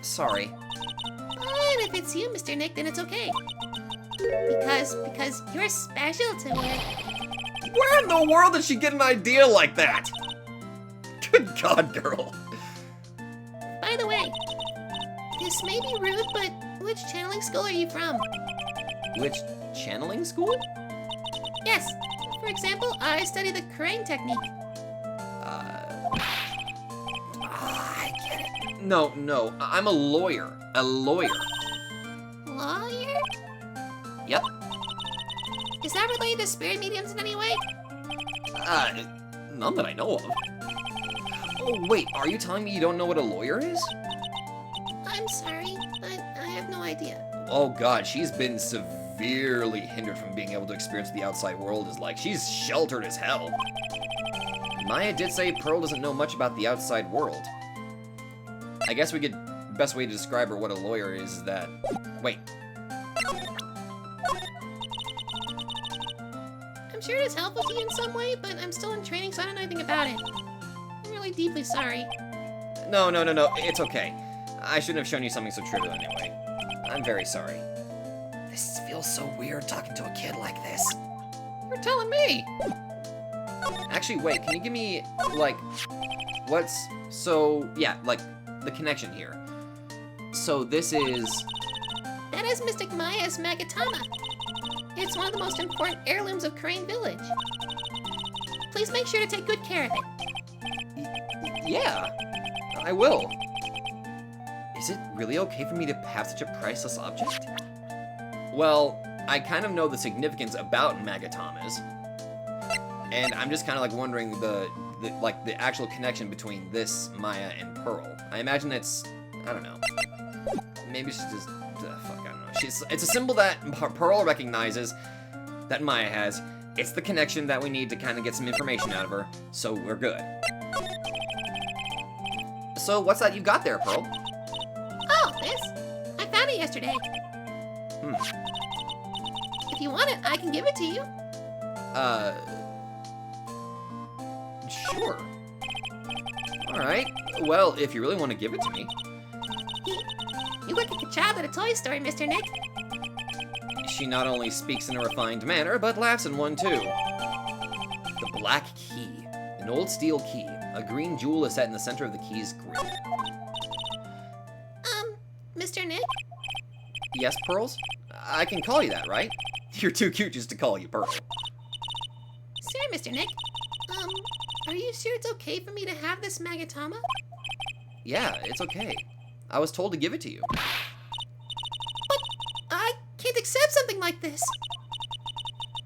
A: sorry.
C: But if it's you, Mr. Nick, then it's okay. Because you're special to her.
A: Where in the world did she get an idea like that? Good God, girl.
C: By the way, this may be rude, but which channeling school are you from?
A: Which channeling school?
C: Yes. For example, I study the crane technique.
A: I get it. No, I'm a lawyer. A lawyer.
C: Lawyer?
A: Yep.
C: Is that related to spirit mediums in any way?
A: None that I know of. Oh, wait, are you telling me you don't know what a lawyer is?
C: I'm sorry, I have no idea.
A: Oh God, she's been severely hindered from being able to experience what the outside world is like. She's sheltered as hell. Maya did say Pearl doesn't know much about the outside world. I guess the best way to describe her what a lawyer is that... Wait.
C: I'm sure it is helpful to you in some way, but I'm still in training, so I don't know anything about it. I'm really deeply sorry.
A: No, it's okay. I shouldn't have shown you something so trivial anyway. I'm very sorry. This feels so weird talking to a kid like this. You're telling me! Actually, wait, can you give me, like, the connection here. So this is...
C: That is Mystic Maya's magatama. It's one of the most important heirlooms of Crane Village. Please make sure to take good care of it.
A: Yeah, I will. Is it really okay for me to have such a priceless object? Well, I kind of know the significance about magatamas, and I'm just kind of like wondering the actual connection between this Maya and Pearl. I imagine it's, I don't know. Maybe she's just, fuck, I don't know. It's a symbol that Pearl recognizes that Maya has. It's the connection that we need to kind of get some information out of her, so we're good. So what's that you got there, Pearl?
C: Oh, this? I found it yesterday. If you want it, I can give it to you.
A: Sure. Alright, well, if you really want to give it to me.
C: You look like a child at a toy store, Mr. Nick.
A: She not only speaks in a refined manner, but laughs in one too. The Black Key. An old steel key. A green jewel is set in the center of the key's grip.
C: Mr. Nick?
A: Yes, Pearls? I can call you that, right? You're too cute just to call you Pearl.
C: Sir, Mr. Nick. Are you sure it's okay for me to have this magatama?
A: Yeah, it's okay. I was told to give it to you.
C: But I can't accept something like this.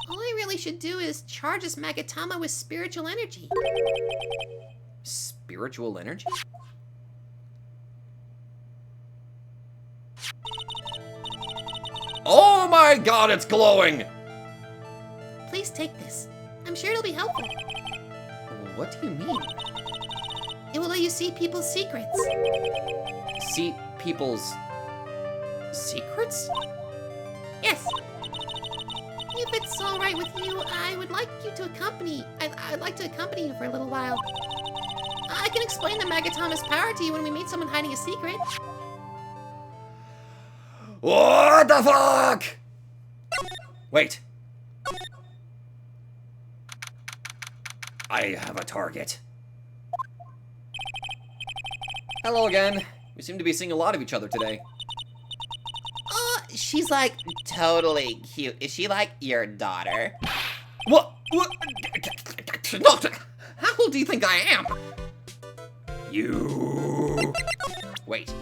C: All I really should do is charge this magatama with spiritual energy.
A: Spiritual energy? Oh my God, it's glowing!
C: Please take this. I'm sure it'll be helpful.
A: What do you mean?
C: It will let you see people's secrets.
A: See people's... secrets?
C: Yes. If it's all right with you, I would like you to accompany... I'd like to accompany you for a little while. I can explain the magatama's power to you when we meet someone hiding a secret.
A: What the fuck? Wait. I have a target. Hello again. We seem to be seeing a lot of each other today.
B: She's like totally cute. Is she like your daughter?
A: What? No, how old do you think I am? You... Wait.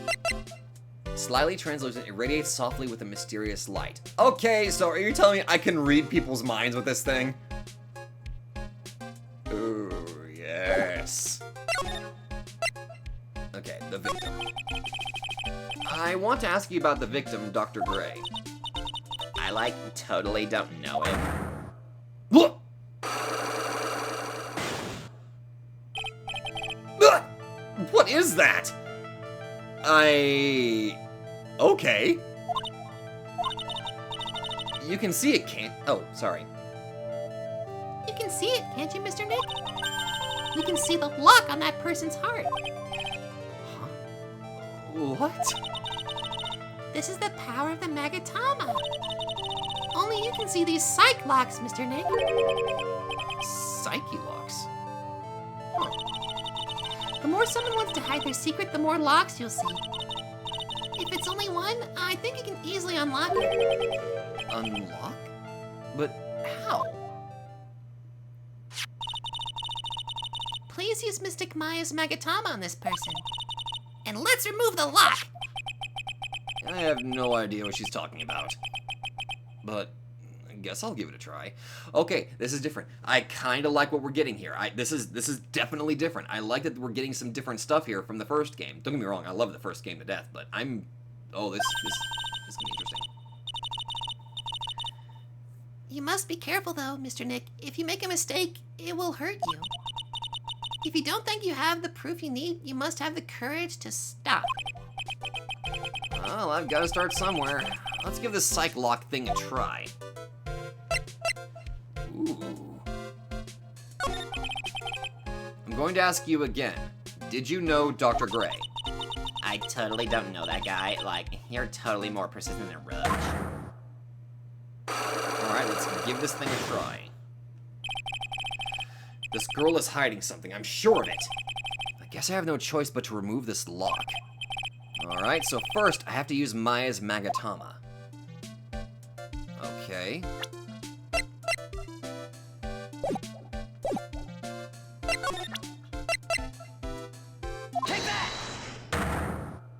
A: Slyly translucent, it radiates softly with a mysterious light. Okay, so are you telling me I can read people's minds with this thing? Ooh, yes. Okay, the victim. I want to ask you about the victim, Dr. Gray.
B: I like totally don't know him.
A: Look! What is that? Okay. You can see it, can't... Oh, sorry.
C: You can see it, can't you, Mr. Nick? You can see the lock on that person's heart.
A: What?
C: This is the power of the magatama. Only you can see these psych locks, Mr. Nick.
A: Psyche locks?
C: The more someone wants to hide their secret, the more locks you'll see. If it's only one, I think you can easily unlock it.
A: Unlock? But how?
C: Please use Mystic Maya's magatama on this person. And let's remove the lock!
A: I have no idea what she's talking about. But I guess I'll give it a try. Okay, this is different. I kind of like what we're getting here. This is definitely different. I like that we're getting some different stuff here from the first game. Don't get me wrong, I love the first game to death, but this is gonna be interesting.
C: You must be careful though, Mr. Nick. If you make a mistake, it will hurt you. If you don't think you have the proof you need, you must have the courage to stop.
A: Well, I've got to start somewhere. Let's give this psych lock thing a try. Ooh. I'm going to ask you again. Did you know Dr. Gray?
B: I totally don't know that guy. Like, you're totally more persistent than Roach.
A: Alright, let's give this thing a try. This girl is hiding something, I'm sure of it. I guess I have no choice but to remove this lock. Alright, so first I have to use Maya's magatama. Okay.
B: Take that!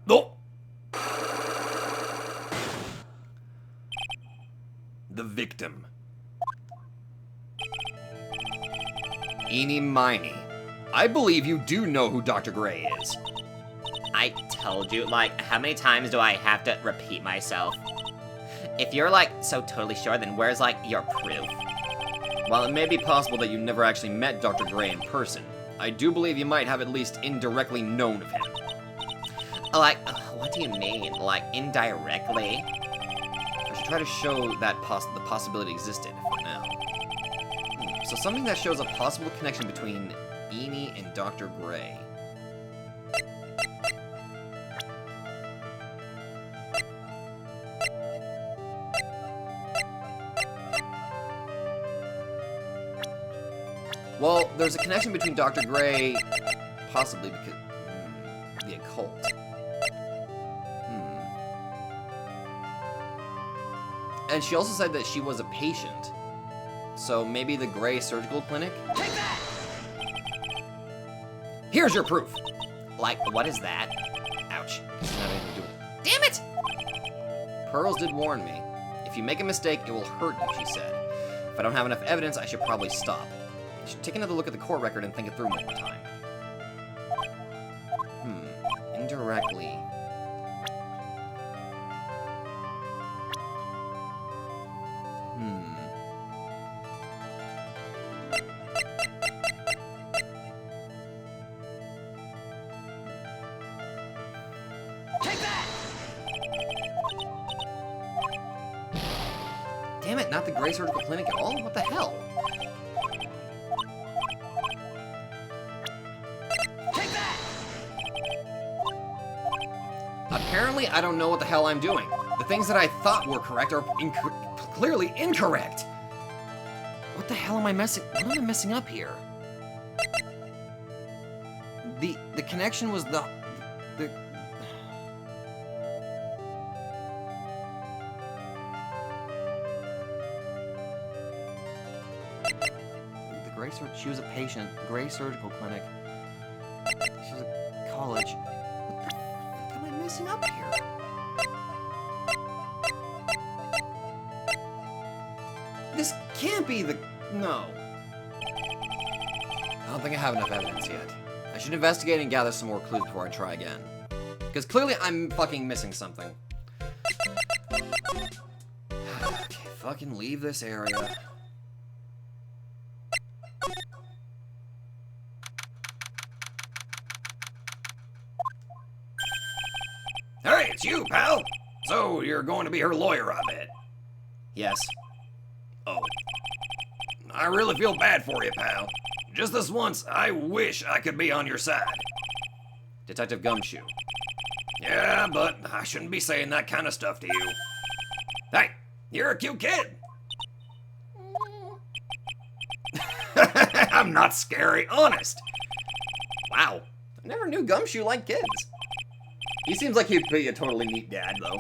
A: No! The victim. Eeny miny. I believe you do know who Dr. Gray is.
B: I told you, like, how many times do I have to repeat myself? If you're, like, so totally sure, then where's, like, your proof?
A: While it may be possible that you never actually met Dr. Gray in person, I do believe you might have at least indirectly known of him.
B: Like, what do you mean? Like, indirectly?
A: I should try to show that the possibility existed for now. So something that shows a possible connection between Eeny and Dr. Gray. Well, there's a connection between Dr. Gray, possibly because the occult. And she also said that she was a patient. So maybe the Gray Surgical Clinic?
B: Take that!
A: Here's your proof!
B: Like, what is that?
A: Ouch. Doesn't have anything to do with it.
C: Damn it!
A: Pearls did warn me. If you make a mistake, it will hurt you, she said. If I don't have enough evidence, I should probably stop. I should take another look at the court record and think it through one more time. Indirectly.
B: Take that!
A: Damn it, not the Gray Surgical Clinic at all? What the hell?
B: Take that!
A: Apparently, I don't know what the hell I'm doing. The things that I thought were correct are clearly incorrect. What the hell am I messing? What am I messing up here? The connection was the Gray Surgical. She was a patient. Gray Surgical Clinic. She was a college. What the fuck am I messing up here? This can't be the... No. I don't think I have enough evidence yet. I should investigate and gather some more clues before I try again. Because clearly I'm fucking missing something. Okay, fucking leave this area. Hey, it's you, pal! So, you're going to be her lawyer, I bet. Yes. Oh. I really feel bad for you, pal. Just this once, I wish I could be on your side. Detective Gumshoe. Yeah, but I shouldn't be saying that kind of stuff to you. Hey, you're a cute kid. I'm not scary, honest.
D: Wow, I never knew Gumshoe liked kids. He seems like he'd be a totally neat dad, though.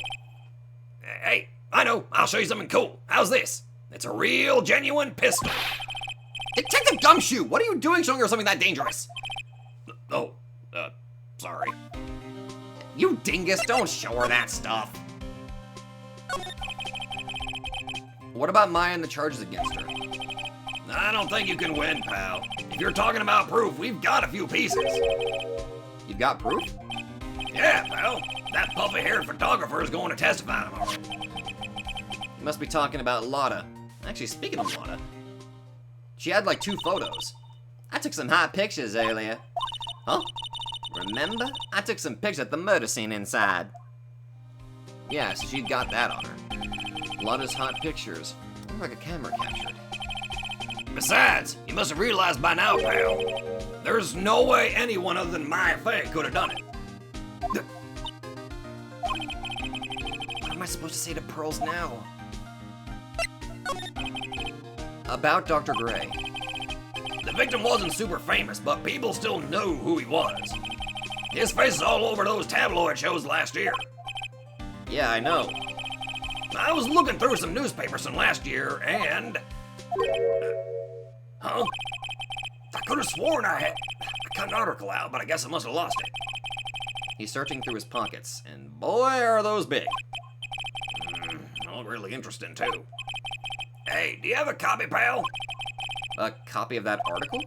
A: Hey, I know, I'll show you something cool. How's this? It's a real, genuine pistol.
D: Detective Gumshoe, what are you doing showing her something that dangerous?
A: Oh, sorry.
D: You dingus, don't show her that stuff. What about Maya and the charges against her?
A: I don't think you can win, pal. If you're talking about proof, we've got a few pieces.
D: You've got proof?
A: Yeah, pal. That puffy-haired photographer is going to testify tomorrow.
D: You must be talking about Lotta. Actually, speaking of Lotta, she had like 2 photos. I took some hot pictures earlier. Huh? Remember? I took some pictures at the murder scene inside. Yeah, so she'd got that on her. Lotta's hot pictures. Look like a camera captured.
A: Besides, you must have realized by now, pal, there's no way anyone other than Maya Fey could have done it.
D: What am I supposed to say to Pearls now? About Dr. Gray.
A: The victim wasn't super famous, but people still knew who he was. His face is all over those tabloid shows last year.
D: Yeah, I know.
A: I was looking through some newspapers from last year, and... Huh? I could have sworn I cut an article out, but I guess I must have lost it.
D: He's searching through his pockets, and boy, are those big.
A: Well, really interesting, too. Hey, do you have a copy, pal?
D: A copy of that article?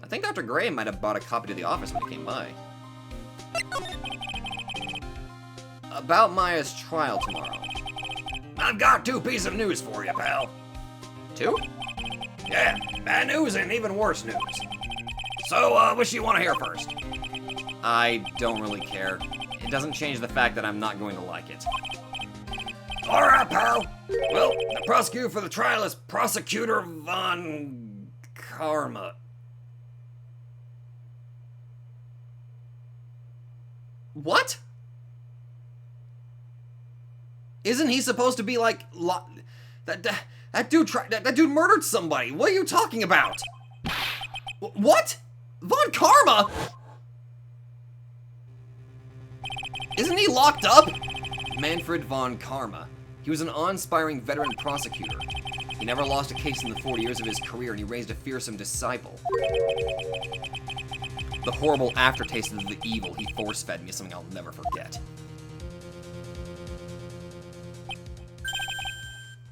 D: I think Dr. Gray might have brought a copy to the office when he came by. About Maya's trial tomorrow.
A: I've got 2 pieces of news for you, pal.
D: 2?
A: Yeah, bad news and even worse news. So, which do you want to hear first?
D: I don't really care. It doesn't change the fact that I'm not going to like it.
A: All right, pal. Well, the prosecutor for the trial is Prosecutor Von Karma.
D: What? Isn't he supposed to be like that dude murdered somebody? What are you talking about? What? Von Karma? Isn't he locked up? Manfred Von Karma. He was an awe-inspiring veteran prosecutor. He never lost a case in the 40 years of his career, and he raised a fearsome disciple. The horrible aftertaste of the evil he force-fed me is something I'll never forget.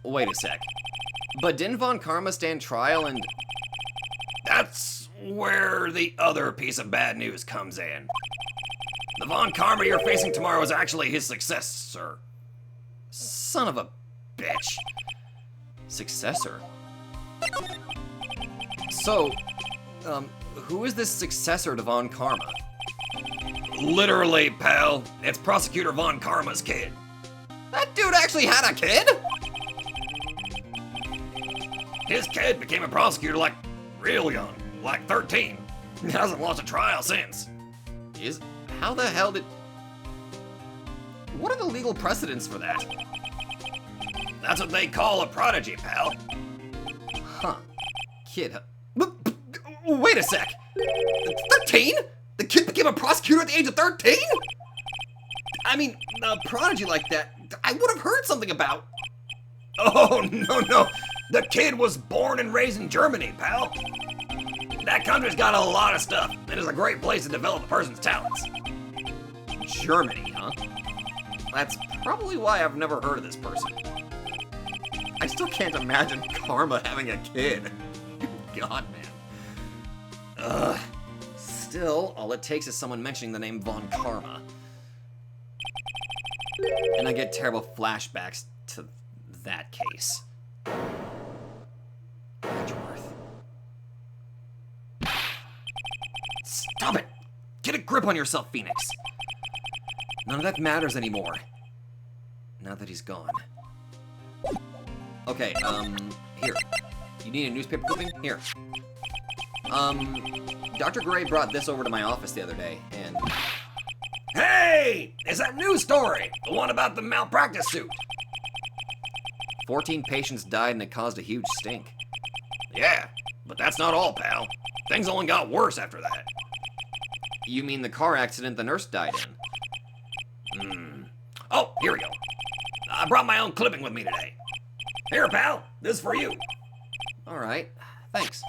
D: Wait a sec. But didn't Von Karma stand trial and...
A: That's where the other piece of bad news comes in. The Von Karma you're facing tomorrow is actually his successor.
D: Son of a bitch. Successor? So, who is this successor to Von Karma?
A: Literally, pal, it's Prosecutor Von Karma's kid.
D: That dude actually had a kid?
A: His kid became a prosecutor like real young, like 13. He hasn't lost a trial since.
D: How the hell did... What are the legal precedents for that?
A: That's what they call a prodigy, pal.
D: Huh. Kid, wait a sec. 13? The kid became a prosecutor at the age of 13? I mean, a prodigy like that, I would have heard something about.
A: Oh, no. The kid was born and raised in Germany, pal. That country's got a lot of stuff, and is a great place to develop a person's talents.
D: Germany, huh? That's probably why I've never heard of this person. I still can't imagine Karma having a kid. God, man. Ugh. Still, all it takes is someone mentioning the name Von Karma. And I get terrible flashbacks to that case. Edgeworth. Stop it! Get a grip on yourself, Phoenix! None of that matters anymore. Now that he's gone. Okay, here. You need a newspaper clipping? Here. Dr. Gray brought this over to my office the other day, and...
A: Hey, Hey, it's that news story. The one about the malpractice suit.
D: 14 patients died and it caused a huge stink.
A: Yeah, but that's not all, pal. Things only got worse after that.
D: You mean the car accident the nurse died in?
A: Oh, here we go. I brought my own clipping with me today. Here, pal. This is for you.
D: Alright, thanks.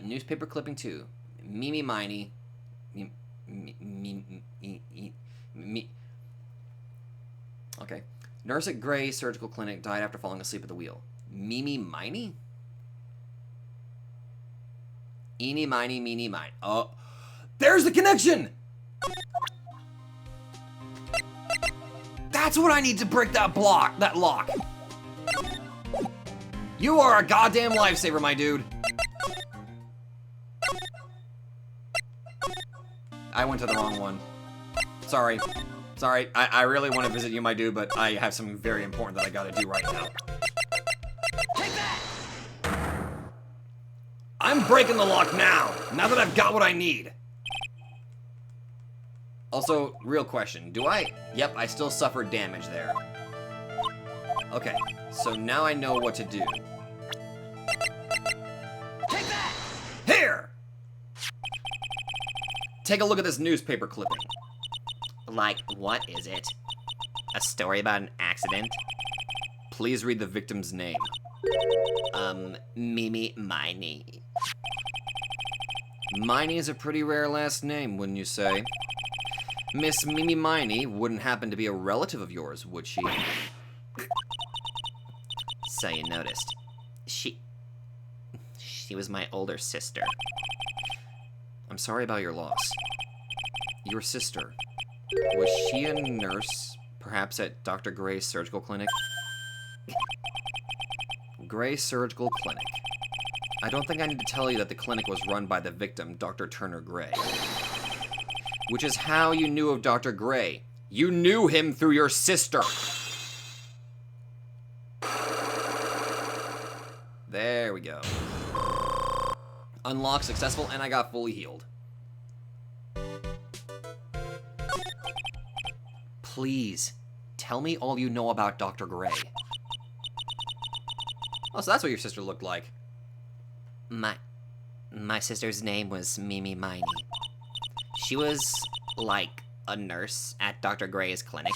D: Newspaper clipping 2. Mimi Miney. Okay. Nurse at Gray Surgical Clinic died after falling asleep at the wheel. Mimi Miney? Eeny, miny, meeny, mine. Oh, there's the connection!
A: That's what I need to break that lock. You are a goddamn lifesaver, my dude.
D: I went to the wrong one. Sorry. Sorry, I really want to visit you, my dude, but I have something very important that I gotta do right now.
A: Take that! I'm breaking the lock now that I've got what I need.
D: Also, real question, do I... Yep, I still suffered damage there. Okay, so now I know what to do.
A: Take that! Here!
D: Take a look at this newspaper clipping.
B: Like, what is it? A story about an accident?
D: Please read the victim's name.
B: Mimi Miney.
D: Miney is a pretty rare last name, wouldn't you say? Miss Mimi Miney wouldn't happen to be a relative of yours, would she?
B: So you noticed. She was my older sister.
D: I'm sorry about your loss. Your sister. Was she a nurse, perhaps at Dr. Gray's surgical clinic? Gray Surgical Clinic. I don't think I need to tell you that the clinic was run by the victim, Dr. Turner Gray. Which is how you knew of Dr. Gray. You knew him through your sister. There we go. Unlock successful, and I got fully healed. Please, tell me all you know about Dr. Gray. Oh, so that's what your sister looked like.
B: My sister's name was Mimi Miney. She was, like, a nurse at Dr. Gray's clinic.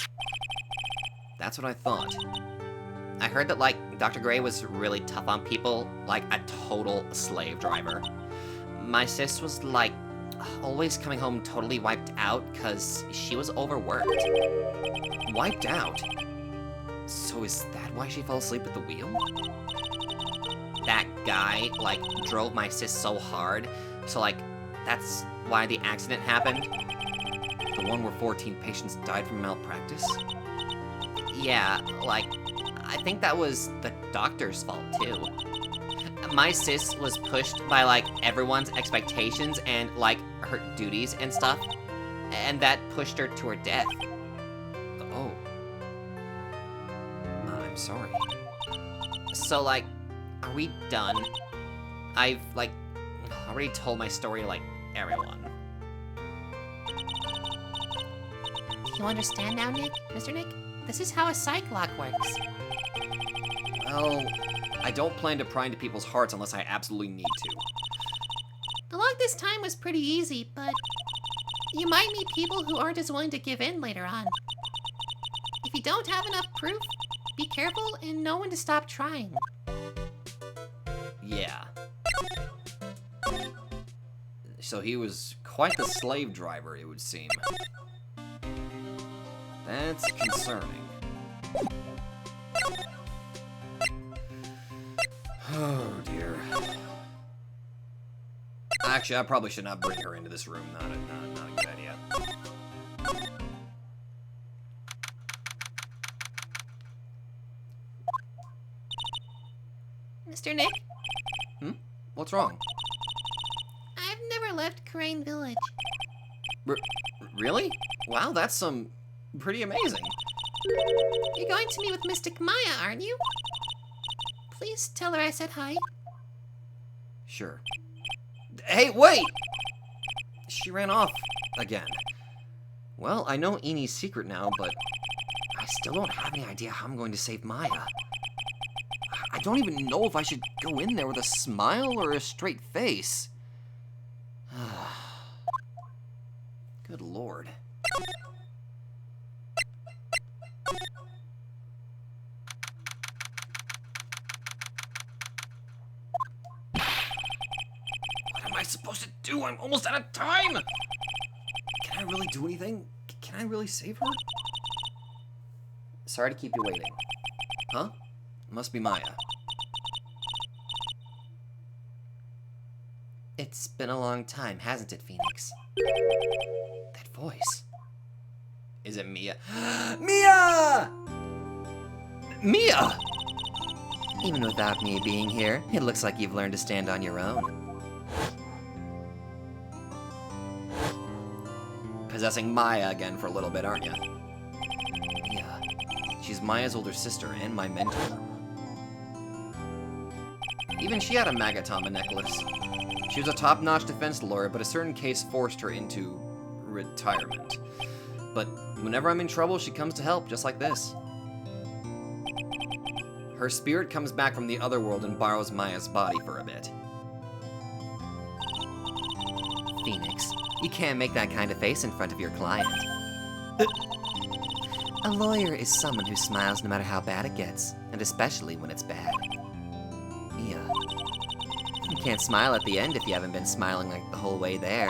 D: That's what I thought.
B: I heard that, like, Dr. Gray was really tough on people, like a total slave driver. My sis was, like, always coming home totally wiped out because she was overworked.
D: Wiped out? So is that why she fell asleep at the wheel?
B: That guy, like, drove my sis so hard, so, like, that's why the accident happened.
D: The one where 14 patients died from malpractice?
B: Yeah, like, I think that was the doctor's fault, too. My sis was pushed by, like, everyone's expectations and, like, her duties and stuff, and that pushed her to her death.
D: Oh. I'm sorry.
B: So, like, are we done? I've, like, already told my story to, like, everyone.
C: Do you understand now, Nick? Mr. Nick? This is how a psych lock works.
D: Well, I don't plan to pry into people's hearts unless I absolutely need to.
C: The lock this time was pretty easy, but you might meet people who aren't as willing to give in later on. If you don't have enough proof, be careful and know when to stop trying.
D: Yeah. So he was quite the slave driver, it would seem. That's concerning. Oh dear. Actually, I probably should not bring her into this room. Not a good idea.
C: Mr. Nick,
D: What's wrong?
C: I've never left Crane Village.
D: Really? Wow, that's pretty amazing.
C: You're going to meet with Mystic Maya, aren't you? Please tell her I said hi.
D: Sure. Hey, wait! She ran off again.
A: Well, I know Eni's secret now, but I still don't have any idea how I'm going to save Maya. I don't even know if I should go in there with a smile or a straight face. Good lord. What am I supposed to do? I'm almost out of time! Can I really do anything? Can I really save her? Sorry to keep you waiting. Huh? Must be Maya.
B: It's been a long time, hasn't it, Phoenix?
A: That voice. Is it Mia? Mia! Mia!
B: Even without me being here, it looks like you've learned to stand on your own.
A: Possessing Maya again for a little bit, aren't you? Mia. She's Maya's older sister and my mentor. Even she had a magatama necklace. She was a top-notch defense lawyer, but a certain case forced her into retirement. But whenever I'm in trouble, she comes to help, just like this. Her spirit comes back from the other world and borrows Maya's body for a bit.
B: Phoenix, you can't make that kind of face in front of your client. A lawyer is someone who smiles no matter how bad it gets, and especially when it's bad. Mia, you can't smile at the end if you haven't been smiling like the whole way there.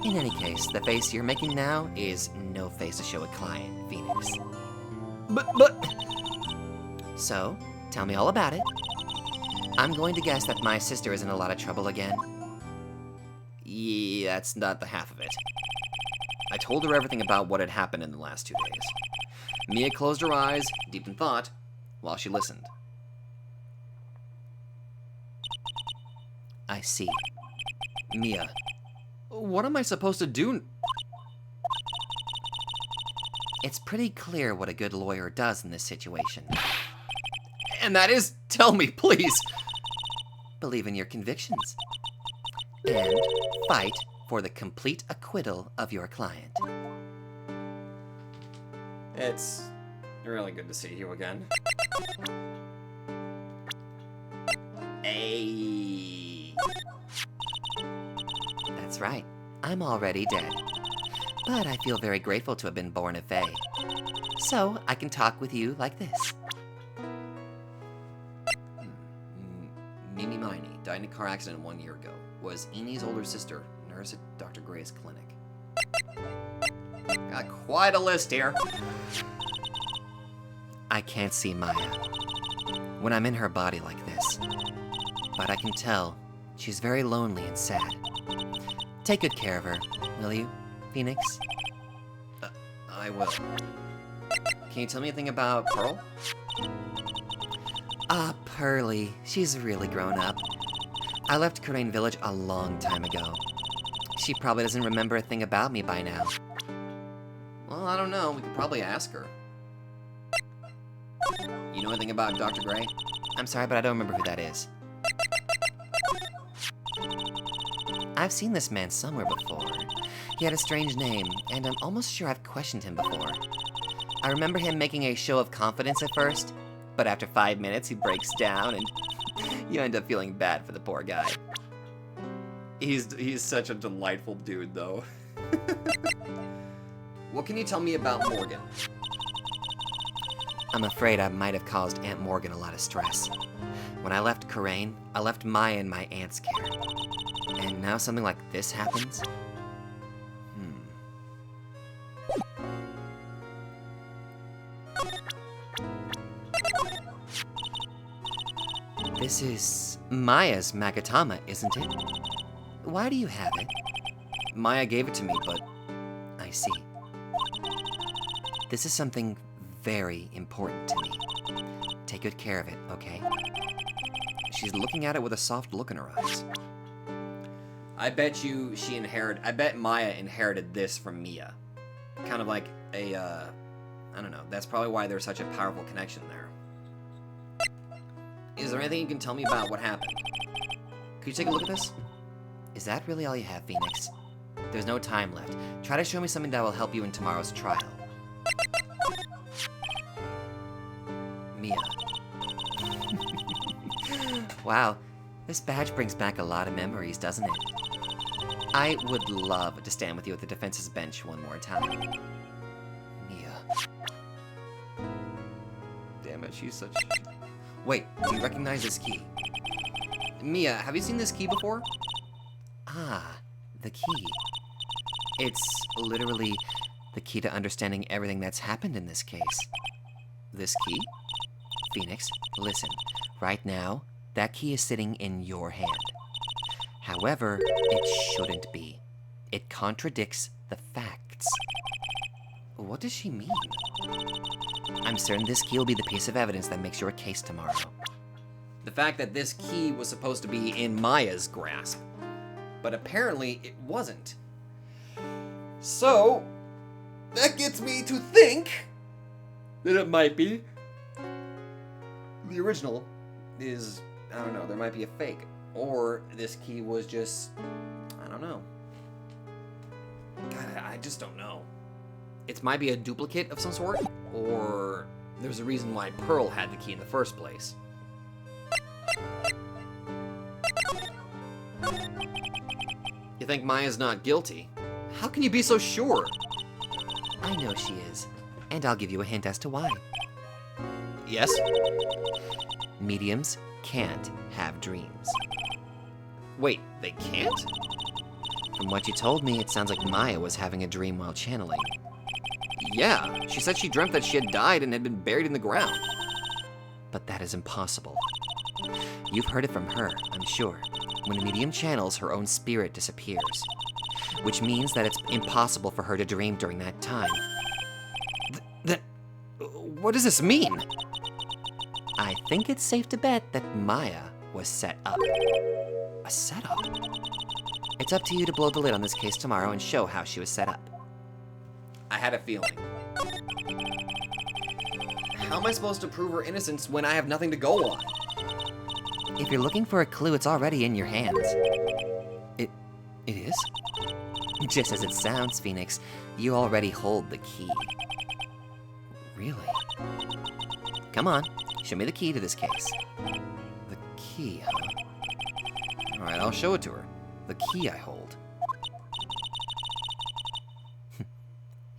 B: In any case, the face you're making now is no face to show a client, Phoenix.
A: But...
B: So, tell me all about it. I'm going to guess that my sister is in a lot of trouble again.
A: Yeah, that's not the half of it. I told her everything about what had happened in the last 2 days. Mia closed her eyes, deep in thought, while she listened.
B: I see.
A: Mia, what am I supposed to do?
B: It's pretty clear what a good lawyer does in this situation.
A: And that is, tell me, please.
B: Believe in your convictions. And fight for the complete acquittal of your client.
A: It's really good to see you again. Hey.
B: That's right. I'm already dead. But I feel very grateful to have been born a Fae. So I can talk with you like this.
A: Mimi Miney died in a car accident 1 year ago. Was Eni's older sister, nurse at Dr. Gray's clinic. Got quite a list here.
B: I can't see Maya when I'm in her body like this. But I can tell she's very lonely and sad. Take good care of her, will you, Phoenix?
A: I will. Can you tell me anything about Pearl?
B: Ah, Pearly. She's really grown up. I left Kurain Village a long time ago. She probably doesn't remember a thing about me by now.
A: Well, I don't know. We could probably ask her. You know anything about Dr. Gray?
B: I'm sorry, but I don't remember who that is. I've seen this man somewhere before. He had a strange name, and I'm almost sure I've questioned him before. I remember him making a show of confidence at first, but after 5 minutes he breaks down and you end up feeling bad for the poor guy.
A: He's such a delightful dude, though. What can you tell me about Morgan?
B: I'm afraid I might have caused Aunt Morgan a lot of stress. When I left Kurain, I left Maya in my aunt's care. And now something like this happens? This is Maya's magatama, isn't it? Why do you have it?
A: Maya gave it to me, but...
B: I see. This is something very important to me. Take good care of it, okay?
A: She's looking at it with a soft look in her eyes. I bet Maya inherited this from Mia. Kind of like a, I don't know. That's probably why there's such a powerful connection there. Is there anything you can tell me about what happened? Could you take a look at this?
B: Is that really all you have, Phoenix?
D: There's no time left. Try to show me something that will help you in tomorrow's trial. Mia. Wow, this badge brings back a lot of memories, doesn't it? I would love to stand with you at the defense's bench one more time. Mia. Damn it, she's such... Wait, do you recognize this key? Mia, have you seen this key before? Ah, the key. It's literally the key to understanding everything that's happened in this case. This key? Phoenix, listen. Right now, that key is sitting in your hand. However, it shouldn't be. It contradicts the facts. What does she mean? I'm certain this key will be the piece of evidence that makes your case tomorrow. The fact that this key was supposed to be in Maya's grasp, but apparently it wasn't. So, that gets me to think that it might be the original is, I don't know, there might be a fake. Or this key was just, I don't know. God, I just don't know. It might be a duplicate of some sort, or there's a reason why Pearl had the key in the first place. You think Maya's not guilty? How can you be so sure? I know she is, and I'll give you a hint as to why. Yes? Mediums can't have dreams. Wait, they can't? From what you told me, it sounds like Maya was having a dream while channeling. Yeah, she said she dreamt that she had died and had been buried in the ground. But that is impossible. You've heard it from her, I'm sure. When a medium channels, her own spirit disappears. Which means that it's impossible for her to dream during that time. What does this mean? I think it's safe to bet that Maya was set up. A setup? It's up to you to blow the lid on this case tomorrow and show how she was set up. I had a feeling. How am I supposed to prove her innocence when I have nothing to go on? If you're looking for a clue, it's already in your hands. It is? Just as it sounds, Phoenix, you already hold the key. Really? Come on, show me the key to this case. The key, huh? Alright, I'll show it to her. The key I hold.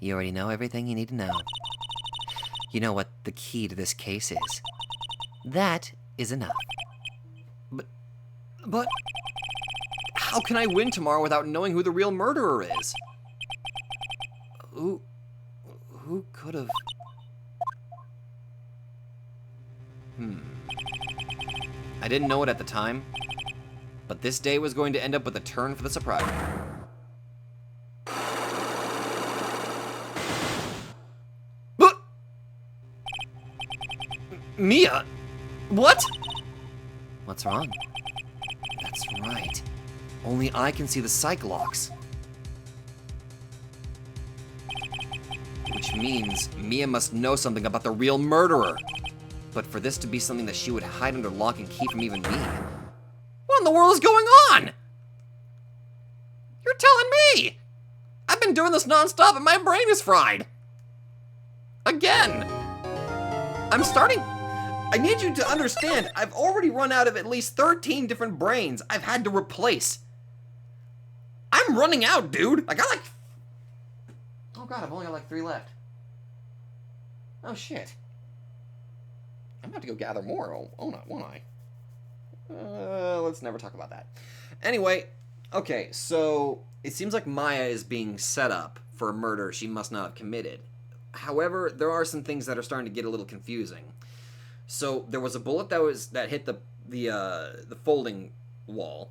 D: You already know everything you need to know. You know what the key to this case is. That is enough. But... How can I win tomorrow without knowing who the real murderer is? Who could have... I didn't know it at the time, but this day was going to end up with a turn for the surprise. Mia? What? What's wrong? That's right. Only I can see the psych locks. Which means Mia must know something about the real murderer. But for this to be something that she would hide under lock and key from even me, what in the world is going on? You're telling me? I've been doing this nonstop and my brain is fried. Again. I need you to understand, I've already run out of at least 13 different brains I've had to replace. I'm running out, dude. I got like... Oh god, I've only got like 3 left. Oh shit. I'm about to go gather more, won't I? Let's never talk about that. Anyway, okay, so it seems like Maya is being set up for a murder she must not have committed. However, there are some things that are starting to get a little confusing. So there was a bullet that hit the folding wall,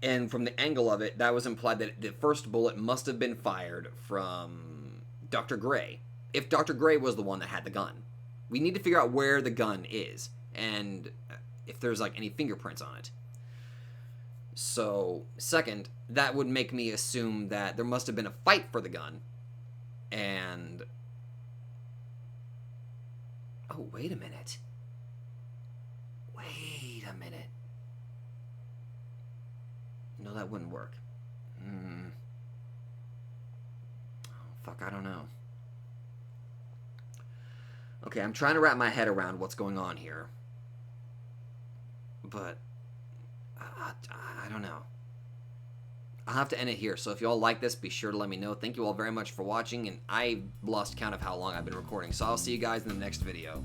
D: and from the angle of it, that was implied that the first bullet must have been fired from Dr. Gray, if Dr. Gray was the one that had the gun. We need to figure out where the gun is, and if there's like any fingerprints on it. So, second, that would make me assume that there must have been a fight for the gun, and... Oh, wait a minute. Wait a minute. No, that wouldn't work.
A: Fuck, I don't know. Okay, I'm trying to wrap my head around what's going on here. But, I don't know. I'll have to end it here, so if you all like this, be sure to let me know. Thank you all very much for watching, and I lost count of how long I've been recording, so I'll see you guys in the next video.